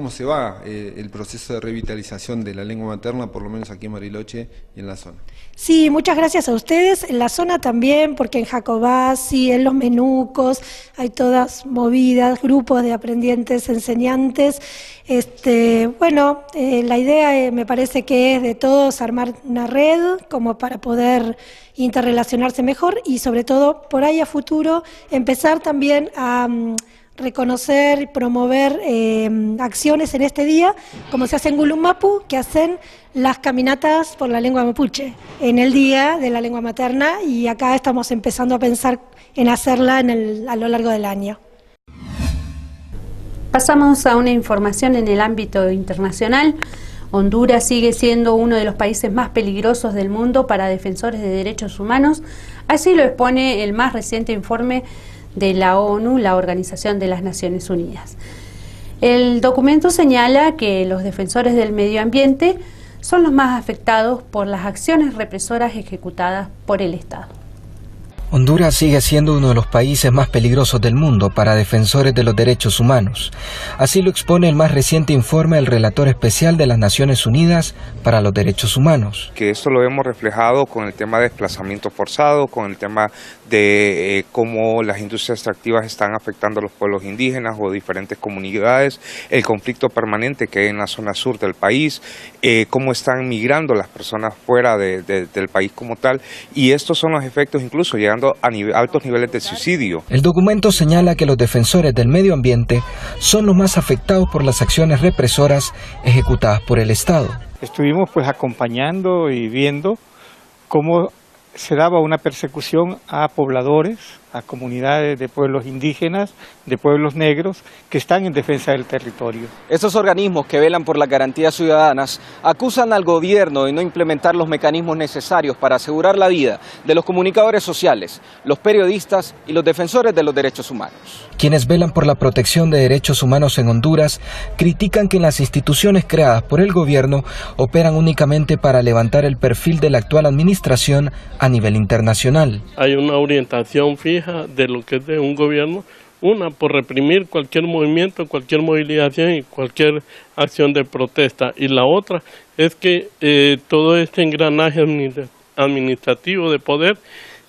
se va el proceso de revitalización de la lengua materna, por lo menos aquí en Bariloche y en la zona. Sí, muchas gracias a ustedes. En la zona también, porque en Jacobasi, en Los Menucos, hay todas movidas, grupos de aprendientes, enseñantes. La idea me parece que es de todos armar una red como para poder interrelacionarse mejor y sobre todo por ahí a futuro empezar también a reconocer y promover acciones en este día, como se hace en Gulumapu, que hacen las caminatas por la lengua mapuche en el Día de la Lengua Materna, y acá estamos empezando a pensar en hacerla a lo largo del año. Pasamos a una información en el ámbito internacional. Honduras sigue siendo uno de los países más peligrosos del mundo para defensores de derechos humanos, así lo expone el más reciente informe de la ONU, la Organización de las Naciones Unidas. El documento señala que los defensores del medio ambiente son los más afectados por las acciones represoras ejecutadas por el Estado. Honduras sigue siendo uno de los países más peligrosos del mundo para defensores de los derechos humanos. Así lo expone el más reciente informe del relator especial de las Naciones Unidas para los Derechos Humanos. Que esto lo hemos reflejado con el tema de desplazamiento forzado, con el tema de cómo las industrias extractivas están afectando a los pueblos indígenas o diferentes comunidades, el conflicto permanente que hay en la zona sur del país, cómo están migrando las personas fuera del país como tal, y estos son los efectos incluso llegando a altos niveles de suicidio. El documento señala que los defensores del medio ambiente son los más afectados por las acciones represoras ejecutadas por el Estado. Estuvimos acompañando y viendo cómo se daba una persecución a pobladores, a comunidades de pueblos indígenas, de pueblos negros, que están en defensa del territorio. Estos organismos que velan por las garantías ciudadanas acusan al gobierno de no implementar los mecanismos necesarios para asegurar la vida de los comunicadores sociales, los periodistas y los defensores de los derechos humanos. Quienes velan por la protección de derechos humanos en Honduras critican que las instituciones creadas por el gobierno operan únicamente para levantar el perfil de la actual administración a nivel internacional. Hay una orientación fija de lo que es de un gobierno, una por reprimir cualquier movimiento, cualquier movilización y cualquier acción de protesta, y la otra es que todo este engranaje administrativo de poder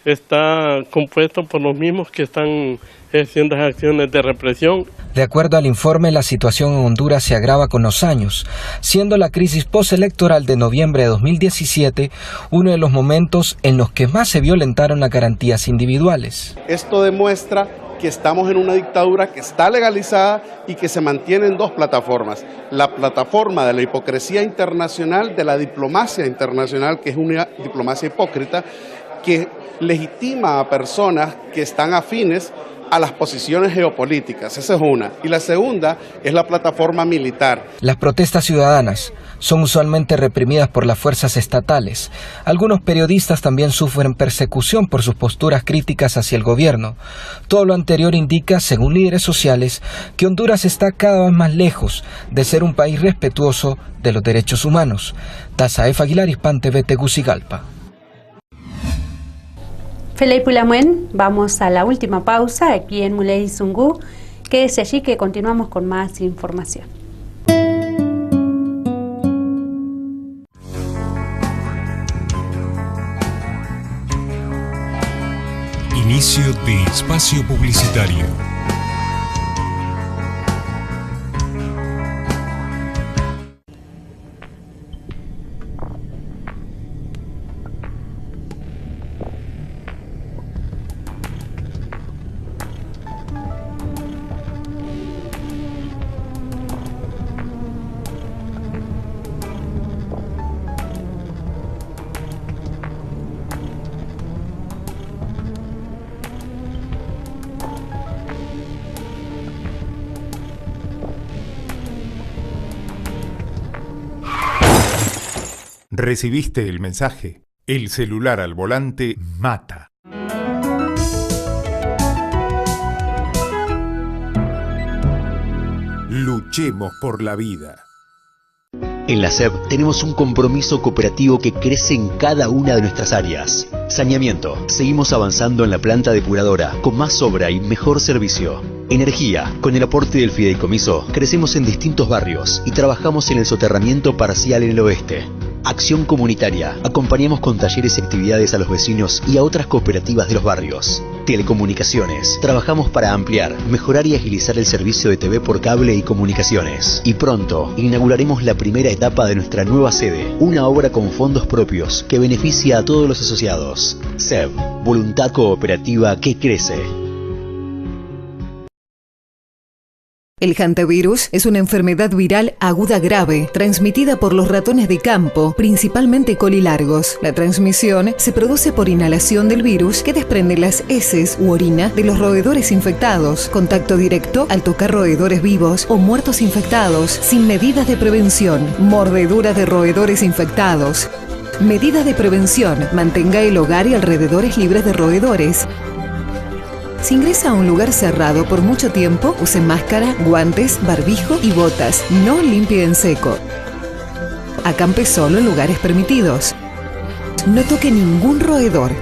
está compuesto por los mismos que están ejerciendo acciones de represión. De acuerdo al informe, la situación en Honduras se agrava con los años, siendo la crisis postelectoral de noviembre de 2017 uno de los momentos en los que más se violentaron las garantías individuales. Esto demuestra que estamos en una dictadura que está legalizada y que se mantiene en dos plataformas. La plataforma de la hipocresía internacional, de la diplomacia internacional, que es una diplomacia hipócrita, que legitima a personas que están afines a las posiciones geopolíticas. Esa es una. Y la segunda es la plataforma militar. Las protestas ciudadanas son usualmente reprimidas por las fuerzas estatales. Algunos periodistas también sufren persecución por sus posturas críticas hacia el gobierno. Todo lo anterior indica, según líderes sociales, que Honduras está cada vez más lejos de ser un país respetuoso de los derechos humanos. Tazaef Aguilar, Hispan TV, Tegucigalpa. Felei Pulamuen, vamos a la última pausa aquí en Muley Zungu, que es allí que continuamos con más información. Inicio de espacio publicitario. ¿Recibiste el mensaje? El celular al volante mata. Luchemos por la vida. En la SEB tenemos un compromiso cooperativo que crece en cada una de nuestras áreas. Saneamiento. Seguimos avanzando en la planta depuradora con más obra y mejor servicio. Energía. Con el aporte del fideicomiso, crecemos en distintos barrios y trabajamos en el soterramiento parcial en el oeste. Acción comunitaria. Acompañamos con talleres y actividades a los vecinos y a otras cooperativas de los barrios. Telecomunicaciones. Trabajamos para ampliar, mejorar y agilizar el servicio de TV por cable y comunicaciones. Y pronto inauguraremos la primera etapa de nuestra nueva sede, una obra con fondos propios que beneficia a todos los asociados. SEB, voluntad cooperativa que crece. El hantavirus es una enfermedad viral aguda grave, transmitida por los ratones de campo, principalmente colilargos. La transmisión se produce por inhalación del virus que desprende las heces u orina de los roedores infectados, contacto directo al tocar roedores vivos o muertos infectados, sin medidas de prevención, mordedura de roedores infectados. Medidas de prevención: mantenga el hogar y alrededores libres de roedores. Si ingresa a un lugar cerrado por mucho tiempo, use máscara, guantes, barbijo y botas. No limpie en seco. Acampe solo en lugares permitidos. No toque ningún roedor.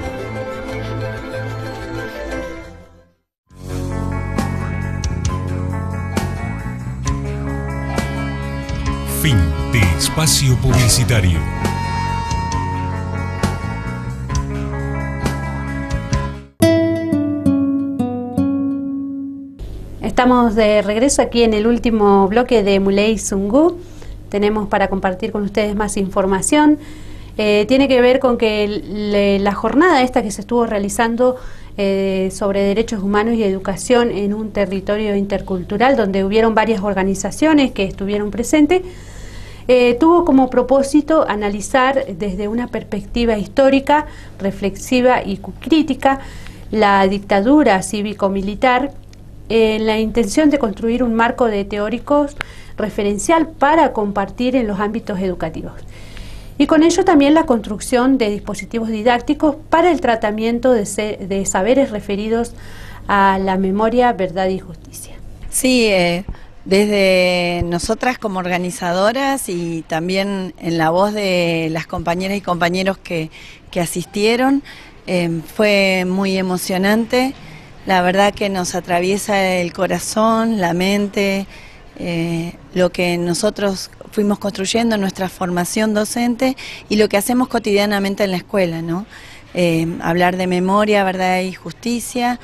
Fin de espacio publicitario. Estamos de regreso aquí en el último bloque de Muley Zungu. Tenemos para compartir con ustedes más información. Tiene que ver con que la jornada esta que se estuvo realizando sobre derechos humanos y educación en un territorio intercultural, donde hubieron varias organizaciones que estuvieron presentes, tuvo como propósito analizar desde una perspectiva histórica, reflexiva y crítica la dictadura cívico-militar, en la intención de construir un marco de teóricos referencial para compartir en los ámbitos educativos. Y con ello también la construcción de dispositivos didácticos para el tratamiento de saberes referidos a la memoria, verdad y justicia. Sí, desde nosotras como organizadoras y también en la voz de las compañeras y compañeros que asistieron, fue muy emocionante. La verdad que nos atraviesa el corazón, la mente, lo que nosotros fuimos construyendo en nuestra formación docente y lo que hacemos cotidianamente en la escuela, ¿no? Hablar de memoria, verdad y justicia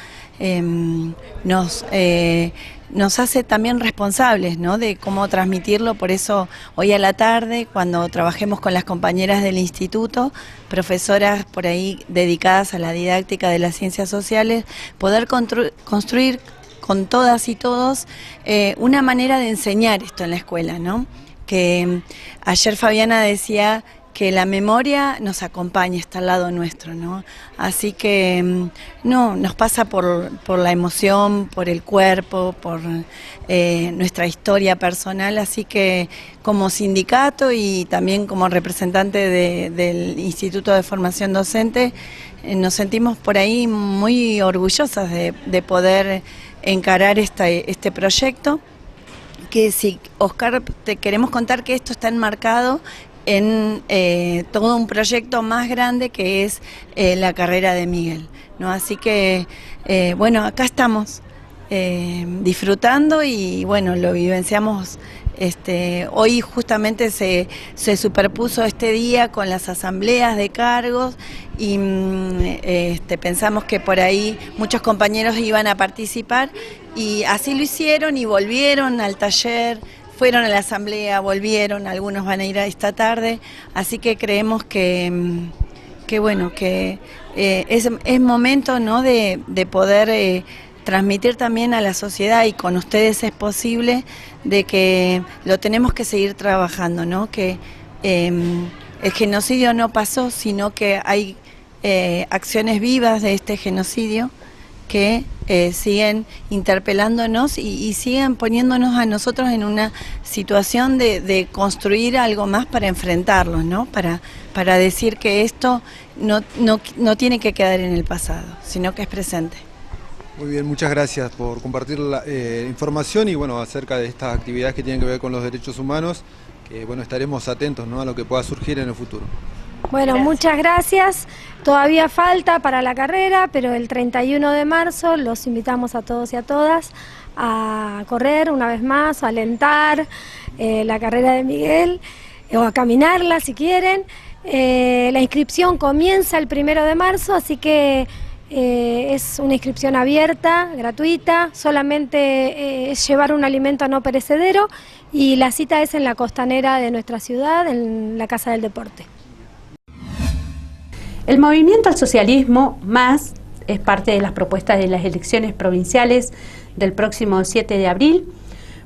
nos hace también responsables, ¿no?, de cómo transmitirlo. Por eso hoy a la tarde, cuando trabajemos con las compañeras del instituto, profesoras por ahí dedicadas a la didáctica de las ciencias sociales, poder construir con todas y todos una manera de enseñar esto en la escuela, ¿no? Que ayer Fabiana decía que la memoria nos acompaña, está al lado nuestro, ¿no? Así que no, nos pasa por la emoción, por el cuerpo, por nuestra historia personal, así que como sindicato y también como representante del Instituto de Formación Docente, nos sentimos por ahí muy orgullosas de poder encarar este proyecto, que si, Oscar, te queremos contar que esto está enmarcado en todo un proyecto más grande que es la carrera de Miguel, ¿no? Así que, bueno, acá estamos disfrutando y bueno, lo vivenciamos. Hoy justamente se superpuso este día con las asambleas de cargos y pensamos que por ahí muchos compañeros iban a participar y así lo hicieron y volvieron al taller, fueron a la asamblea, volvieron, algunos van a ir a esta tarde, así que creemos que bueno, que es momento, ¿no?, de poder transmitir también a la sociedad, y con ustedes es posible, de que lo tenemos que seguir trabajando, ¿no? Que el genocidio no pasó, sino que hay acciones vivas de este genocidio que siguen interpelándonos y siguen poniéndonos a nosotros en una situación de construir algo más para enfrentarlos, ¿no? Para decir que esto no tiene que quedar en el pasado, sino que es presente. Muy bien, muchas gracias por compartir la información y bueno, acerca de estas actividades que tienen que ver con los derechos humanos, que bueno, estaremos atentos, ¿no?, a lo que pueda surgir en el futuro. Bueno, gracias. Muchas gracias. Todavía falta para la carrera, pero el 31 de marzo los invitamos a todos y a todas a correr una vez más, a alentar la carrera de Miguel, o a caminarla si quieren. La inscripción comienza el 1 de marzo, así que es una inscripción abierta, gratuita, solamente es llevar un alimento no perecedero y la cita es en la costanera de nuestra ciudad, en la Casa del Deporte. El movimiento al socialismo más es parte de las propuestas de las elecciones provinciales del próximo 7 de abril,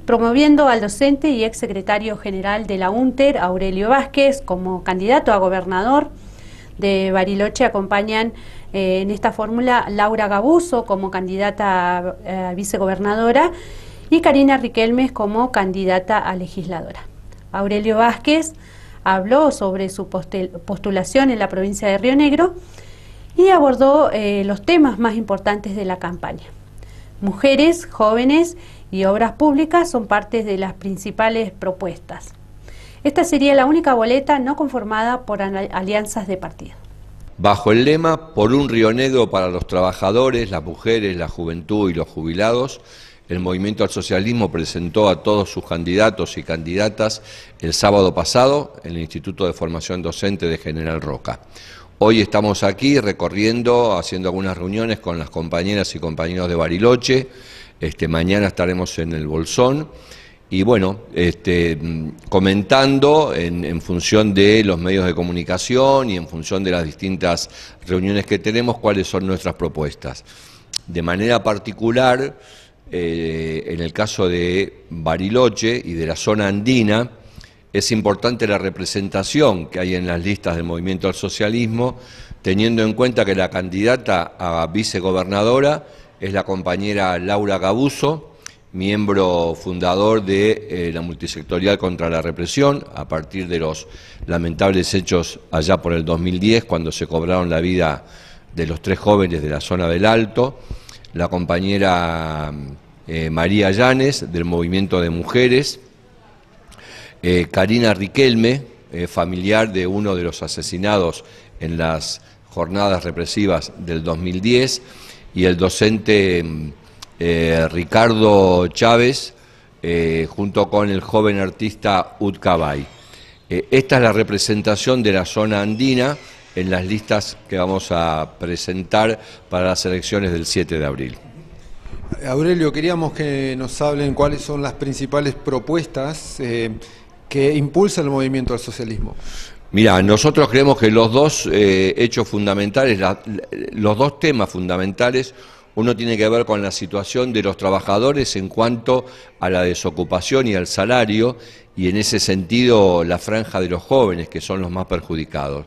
promoviendo al docente y exsecretario general de la UNTER, Aurelio Vázquez, como candidato a gobernador. De Bariloche acompañan en esta fórmula Laura Gabuso como candidata a vicegobernadora y Karina Riquelme como candidata a legisladora. Aurelio Vázquez habló sobre su postulación en la provincia de Río Negro y abordó los temas más importantes de la campaña. Mujeres, jóvenes y obras públicas son parte de las principales propuestas. Esta sería la única boleta no conformada por alianzas de partido. Bajo el lema "Por un Río Negro para los trabajadores, las mujeres, la juventud y los jubilados", el Movimiento al Socialismo presentó a todos sus candidatos y candidatas el sábado pasado en el Instituto de Formación Docente de General Roca. Hoy estamos aquí recorriendo, haciendo algunas reuniones con las compañeras y compañeros de Bariloche. Mañana estaremos en el Bolsón. Y bueno, comentando en función de los medios de comunicación y en función de las distintas reuniones que tenemos, cuáles son nuestras propuestas. De manera particular, en el caso de Bariloche y de la zona andina, es importante la representación que hay en las listas del Movimiento al Socialismo, teniendo en cuenta que la candidata a vicegobernadora es la compañera Laura Gabuso, miembro fundador de la Multisectorial contra la Represión, a partir de los lamentables hechos allá por el 2010, cuando se cobraron la vida de los 3 jóvenes de la zona del Alto, la compañera María Llanes, del Movimiento de Mujeres, Karina Riquelme, familiar de uno de los asesinados en las jornadas represivas del 2010, y el docente Ricardo Chávez, junto con el joven artista Utkabay. Esta es la representación de la zona andina en las listas que vamos a presentar para las elecciones del 7 de abril. Aurelio, queríamos que nos hablen cuáles son las principales propuestas que impulsa el movimiento al socialismo. Mira, nosotros creemos que los dos hechos fundamentales, los dos temas fundamentales, uno tiene que ver con la situación de los trabajadores en cuanto a la desocupación y al salario, y en ese sentido la franja de los jóvenes, que son los más perjudicados.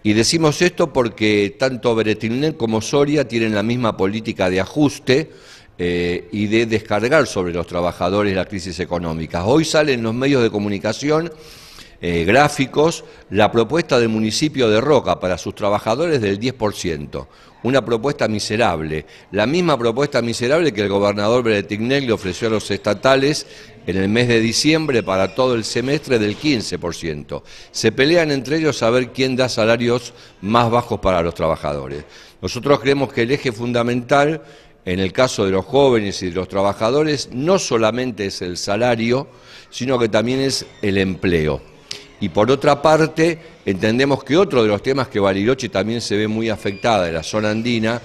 Y decimos esto porque tanto Beretilnet como Soria tienen la misma política de ajuste y de descargar sobre los trabajadores la crisis económica. Hoy salen los medios de comunicación gráficos, la propuesta del municipio de Roca para sus trabajadores del 10%. Una propuesta miserable, la misma propuesta miserable que el gobernador Bretignac le ofreció a los estatales en el mes de diciembre para todo el semestre del 15%. Se pelean entre ellos a ver quién da salarios más bajos para los trabajadores. Nosotros creemos que el eje fundamental, en el caso de los jóvenes y de los trabajadores, no solamente es el salario, sino que también es el empleo. Y por otra parte, entendemos que otro de los temas que Bariloche también se ve muy afectada en la zona andina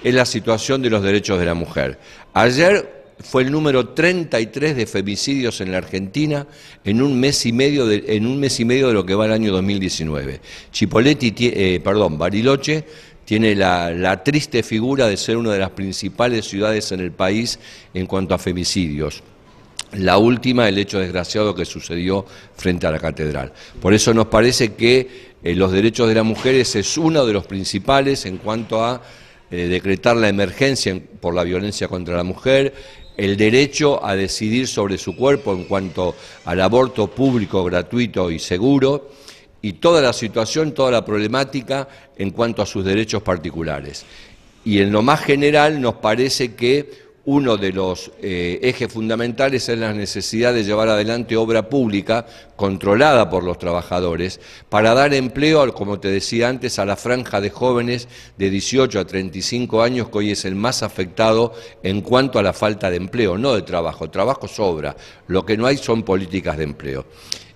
es la situación de los derechos de la mujer. Ayer fue el número 33 de femicidios en la Argentina en un mes y medio de lo que va el año 2019. Bariloche tiene la triste figura de ser una de las principales ciudades en el país en cuanto a femicidios. La última, el hecho desgraciado que sucedió frente a la catedral. Por eso nos parece que los derechos de las mujeres es uno de los principales en cuanto a decretar la emergencia por la violencia contra la mujer, el derecho a decidir sobre su cuerpo en cuanto al aborto público, gratuito y seguro, y toda la situación, toda la problemática en cuanto a sus derechos particulares. Y en lo más general nos parece que uno de los ejes fundamentales es la necesidad de llevar adelante obra pública controlada por los trabajadores para dar empleo, como te decía antes, a la franja de jóvenes de 18 a 35 años que hoy es el más afectado en cuanto a la falta de empleo, no de trabajo. Trabajo sobra, lo que no hay son políticas de empleo.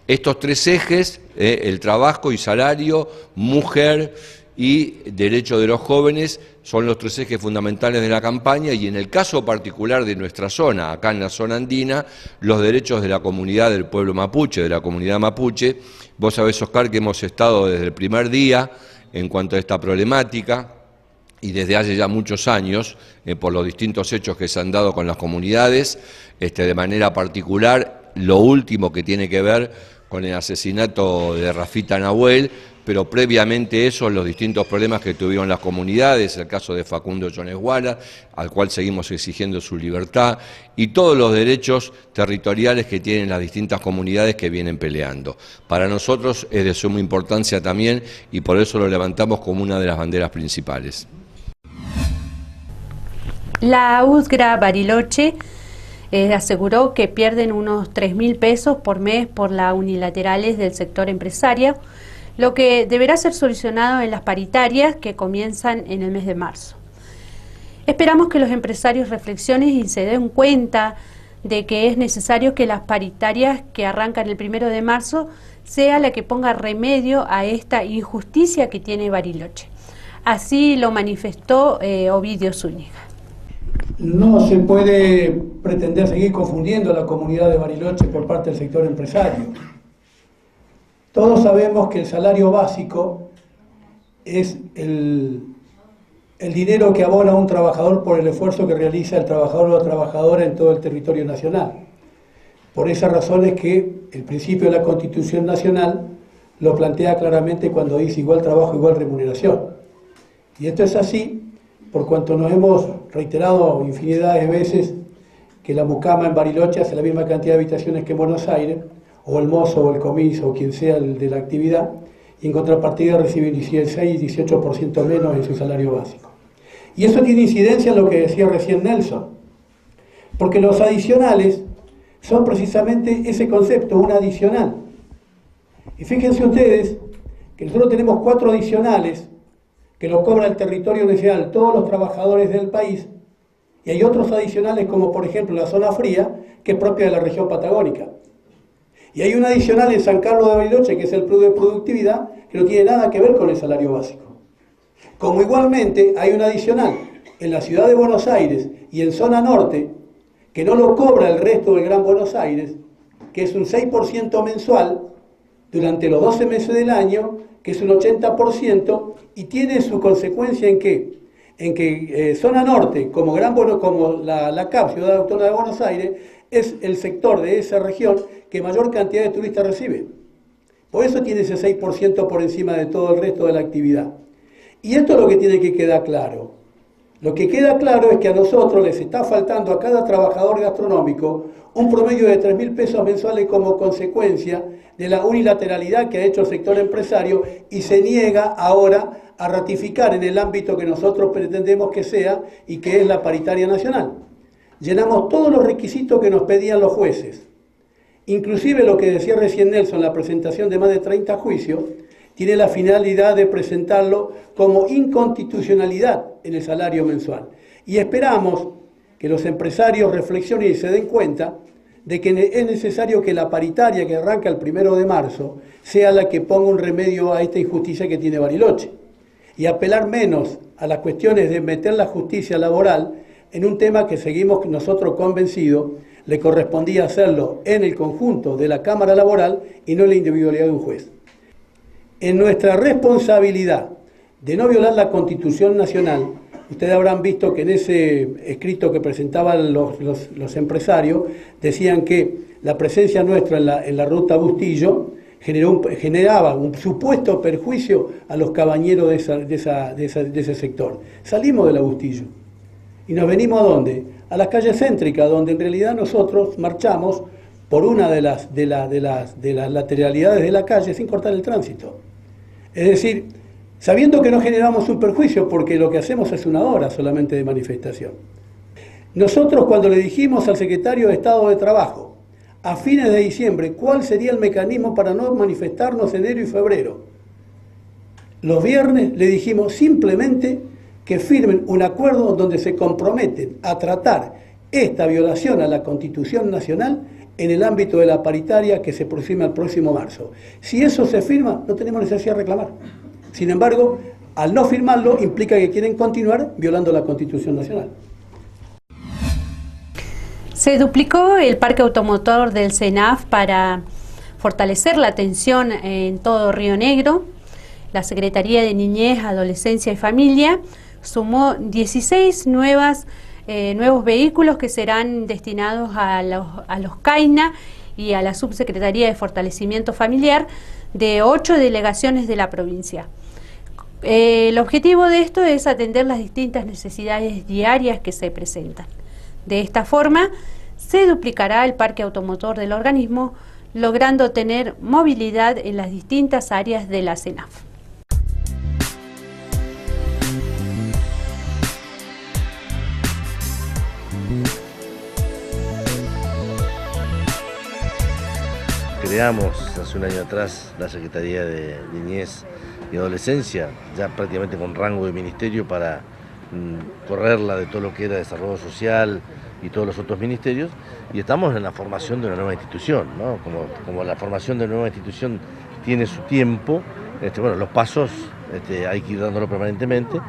Estos tres ejes, el trabajo y salario, mujer y derecho de los jóvenes, son los tres ejes fundamentales de la campaña, y en el caso particular de nuestra zona, acá en la zona andina, los derechos de la comunidad del pueblo mapuche, de la comunidad mapuche. Vos sabés, Oscar, que hemos estado desde el primer día en cuanto a esta problemática, y desde hace ya muchos años, por los distintos hechos que se han dado con las comunidades, de manera particular, lo último que tiene que ver con el asesinato de Rafita Nahuel, pero previamente eso, los distintos problemas que tuvieron las comunidades, el caso de Facundo Yonesguara, al cual seguimos exigiendo su libertad, y todos los derechos territoriales que tienen las distintas comunidades que vienen peleando. Para nosotros es de suma importancia también, y por eso lo levantamos como una de las banderas principales. La USGRA Bariloche aseguró que pierden unos 3.000 pesos por mes por las unilaterales del sector empresario, lo que deberá ser solucionado en las paritarias que comienzan en el mes de marzo. Esperamos que los empresarios reflexionen y se den cuenta de que es necesario que las paritarias que arrancan el 1 de marzo sea la que ponga remedio a esta injusticia que tiene Bariloche. Así lo manifestó Ovidio Zúñiga. No se puede pretender seguir confundiendo a la comunidad de Bariloche por parte del sector empresario. Todos sabemos que el salario básico es el dinero que abona un trabajador por el esfuerzo que realiza el trabajador o la trabajadora en todo el territorio nacional. Por esa razón es que el principio de la Constitución Nacional lo plantea claramente cuando dice igual trabajo, igual remuneración. Y esto es así por cuanto nos hemos reiterado infinidad de veces que la mucama en Bariloche hace la misma cantidad de habitaciones que en Buenos Aires, o el mozo o el comiso o quien sea el de la actividad, y en contrapartida recibe 16-18% menos en su salario básico. Y eso tiene incidencia en lo que decía recién Nelson, porque los adicionales son precisamente ese concepto, un adicional. Y fíjense ustedes que nosotros tenemos 4 adicionales que lo cobra el territorio nacional, todos los trabajadores del país, y hay otros adicionales como por ejemplo la zona fría, que es propia de la región patagónica. Y hay un adicional en San Carlos de Bariloche, que es el plus de productividad, que no tiene nada que ver con el salario básico. Como igualmente hay un adicional en la ciudad de Buenos Aires y en zona norte, que no lo cobra el resto del Gran Buenos Aires, que es un 6% mensual durante los 12 meses del año, que es un 80%, y tiene su consecuencia en que zona norte, como la CAP, Ciudad Autónoma de Buenos Aires, es el sector de esa región que mayor cantidad de turistas recibe. Por eso tiene ese 6% por encima de todo el resto de la actividad. Y esto es lo que tiene que quedar claro. Lo que queda claro es que a nosotros les está faltando a cada trabajador gastronómico un promedio de 3.000 pesos mensuales como consecuencia de la unilateralidad que ha hecho el sector empresario y se niega ahora a ratificar en el ámbito que nosotros pretendemos que sea y que es la paritaria nacional. Llenamos todos los requisitos que nos pedían los jueces. Inclusive lo que decía recién Nelson, la presentación de más de 30 juicios, tiene la finalidad de presentarlo como inconstitucionalidad en el salario mensual. Y esperamos que los empresarios reflexionen y se den cuenta de que es necesario que la paritaria que arranca el 1 de marzo sea la que ponga un remedio a esta injusticia que tiene Bariloche. Y apelar menos a las cuestiones de meter la justicia laboral en un tema que seguimos nosotros convencidos le correspondía hacerlo en el conjunto de la Cámara Laboral y no en la individualidad de un juez. En nuestra responsabilidad de no violar la Constitución Nacional, ustedes habrán visto que en ese escrito que presentaban los empresarios decían que la presencia nuestra en la ruta Bustillo generaba un supuesto perjuicio a los cabañeros de ese sector. Salimos de la Bustillo y nos venimos ¿a dónde? A las calles céntricas, donde en realidad nosotros marchamos por una de las lateralidades de la calle sin cortar el tránsito. Es decir, sabiendo que no generamos un perjuicio porque lo que hacemos es una hora solamente de manifestación. Nosotros cuando le dijimos al secretario de Estado de Trabajo a fines de diciembre cuál sería el mecanismo para no manifestarnos en enero y febrero, los viernes le dijimos simplemente que firmen un acuerdo donde se comprometen a tratar esta violación a la Constitución Nacional en el ámbito de la paritaria que se aproxima el próximo marzo. Si eso se firma, no tenemos necesidad de reclamar. Sin embargo, al no firmarlo implica que quieren continuar violando la Constitución Nacional. Se duplicó el parque automotor del CENAF para fortalecer la atención en todo Río Negro. La Secretaría de Niñez, Adolescencia y Familia sumó 16 nuevos vehículos que serán destinados a los CAINA y a la Subsecretaría de Fortalecimiento Familiar de 8 delegaciones de la provincia. El objetivo de esto es atender las distintas necesidades diarias que se presentan. De esta forma, se duplicará el parque automotor del organismo, logrando tener movilidad en las distintas áreas de la CENAF. Creamos hace un año atrás la Secretaría de Niñez y Adolescencia, ya prácticamente con rango de ministerio para correrla de todo lo que era desarrollo social y todos los otros ministerios, y estamos en la formación de una nueva institución, ¿no? Como la formación de una nueva institución tiene su tiempo, bueno, los pasos hay que ir dándolo permanentemente,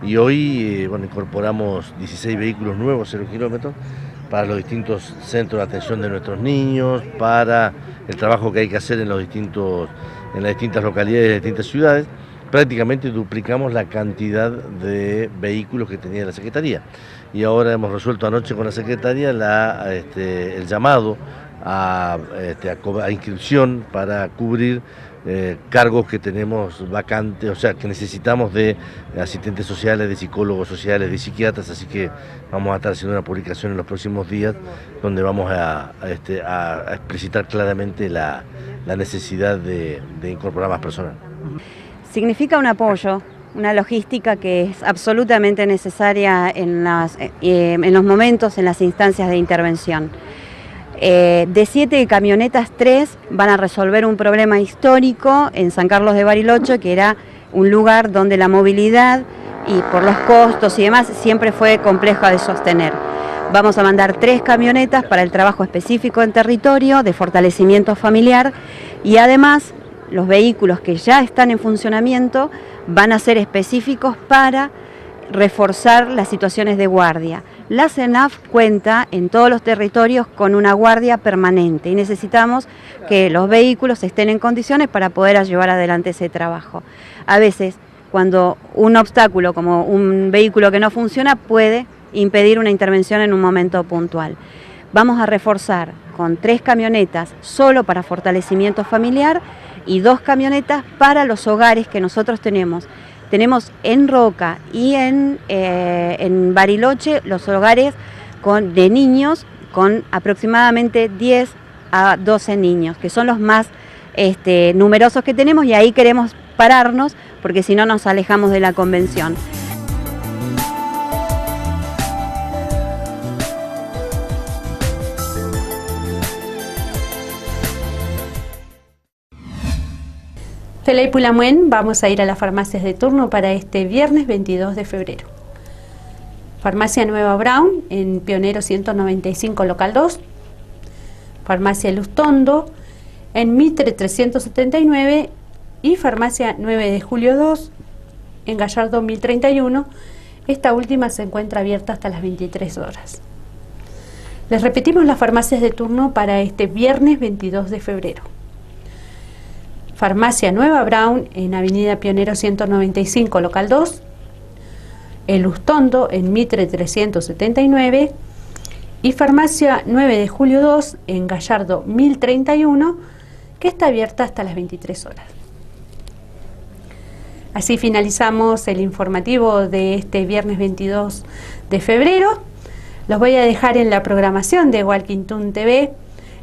y hoy incorporamos 16 vehículos nuevos, 0 kilómetros, para los distintos centros de atención de nuestros niños, para el trabajo que hay que hacer en las distintas localidades de distintas ciudades. Prácticamente duplicamos la cantidad de vehículos que tenía la Secretaría. Y ahora hemos resuelto anoche con la Secretaría el llamado a inscripción para cubrir cargos que tenemos vacantes, o sea, que necesitamos de asistentes sociales, de psicólogos sociales, de psiquiatras, así que vamos a estar haciendo una publicación en los próximos días donde vamos a explicitar claramente la necesidad de incorporar más personas. Significa un apoyo, una logística que es absolutamente necesaria en los momentos, en las instancias de intervención. De 7 camionetas, 3 van a resolver un problema histórico en San Carlos de Bariloche, que era un lugar donde la movilidad y por los costos y demás siempre fue compleja de sostener. Vamos a mandar 3 camionetas para el trabajo específico en territorio, de fortalecimiento familiar, y además los vehículos que ya están en funcionamiento van a ser específicos para reforzar las situaciones de guardia. La CENAF cuenta en todos los territorios con una guardia permanente y necesitamos que los vehículos estén en condiciones para poder llevar adelante ese trabajo. A veces, cuando un obstáculo como un vehículo que no funciona puede impedir una intervención en un momento puntual. Vamos a reforzar con 3 camionetas solo para fortalecimiento familiar y 2 camionetas para los hogares que nosotros tenemos Tenemos en Roca y en Bariloche los hogares de niños con aproximadamente 10 a 12 niños, que son los más numerosos que tenemos, y ahí queremos pararnos porque si no nos alejamos de la convención. Felay Pulamuen, vamos a ir a las farmacias de turno para este viernes 22 de febrero. Farmacia Nueva Brown en Pionero 195 local 2. Farmacia Lustondo en Mitre 379 y Farmacia 9 de Julio 2 en Gallardo 1031. Esta última se encuentra abierta hasta las 23 horas. Les repetimos las farmacias de turno para este viernes 22 de febrero. Farmacia Nueva Brown en Avenida Pionero 195 local 2. El Lustondo en Mitre 379 y Farmacia 9 de Julio 2 en Gallardo 1031, que está abierta hasta las 23 horas. Así finalizamos el informativo de este viernes 22 de febrero. Los voy a dejar en la programación de Walkington TV.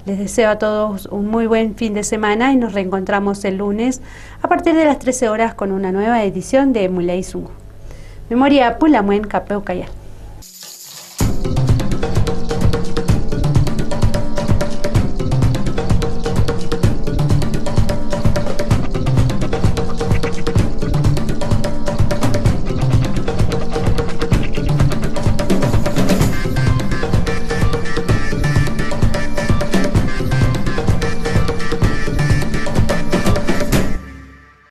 Les deseo a todos un muy buen fin de semana y nos reencontramos el lunes a partir de las 13 horas con una nueva edición de Mulay Sungu. Memoria Pulamuen Capeucaya.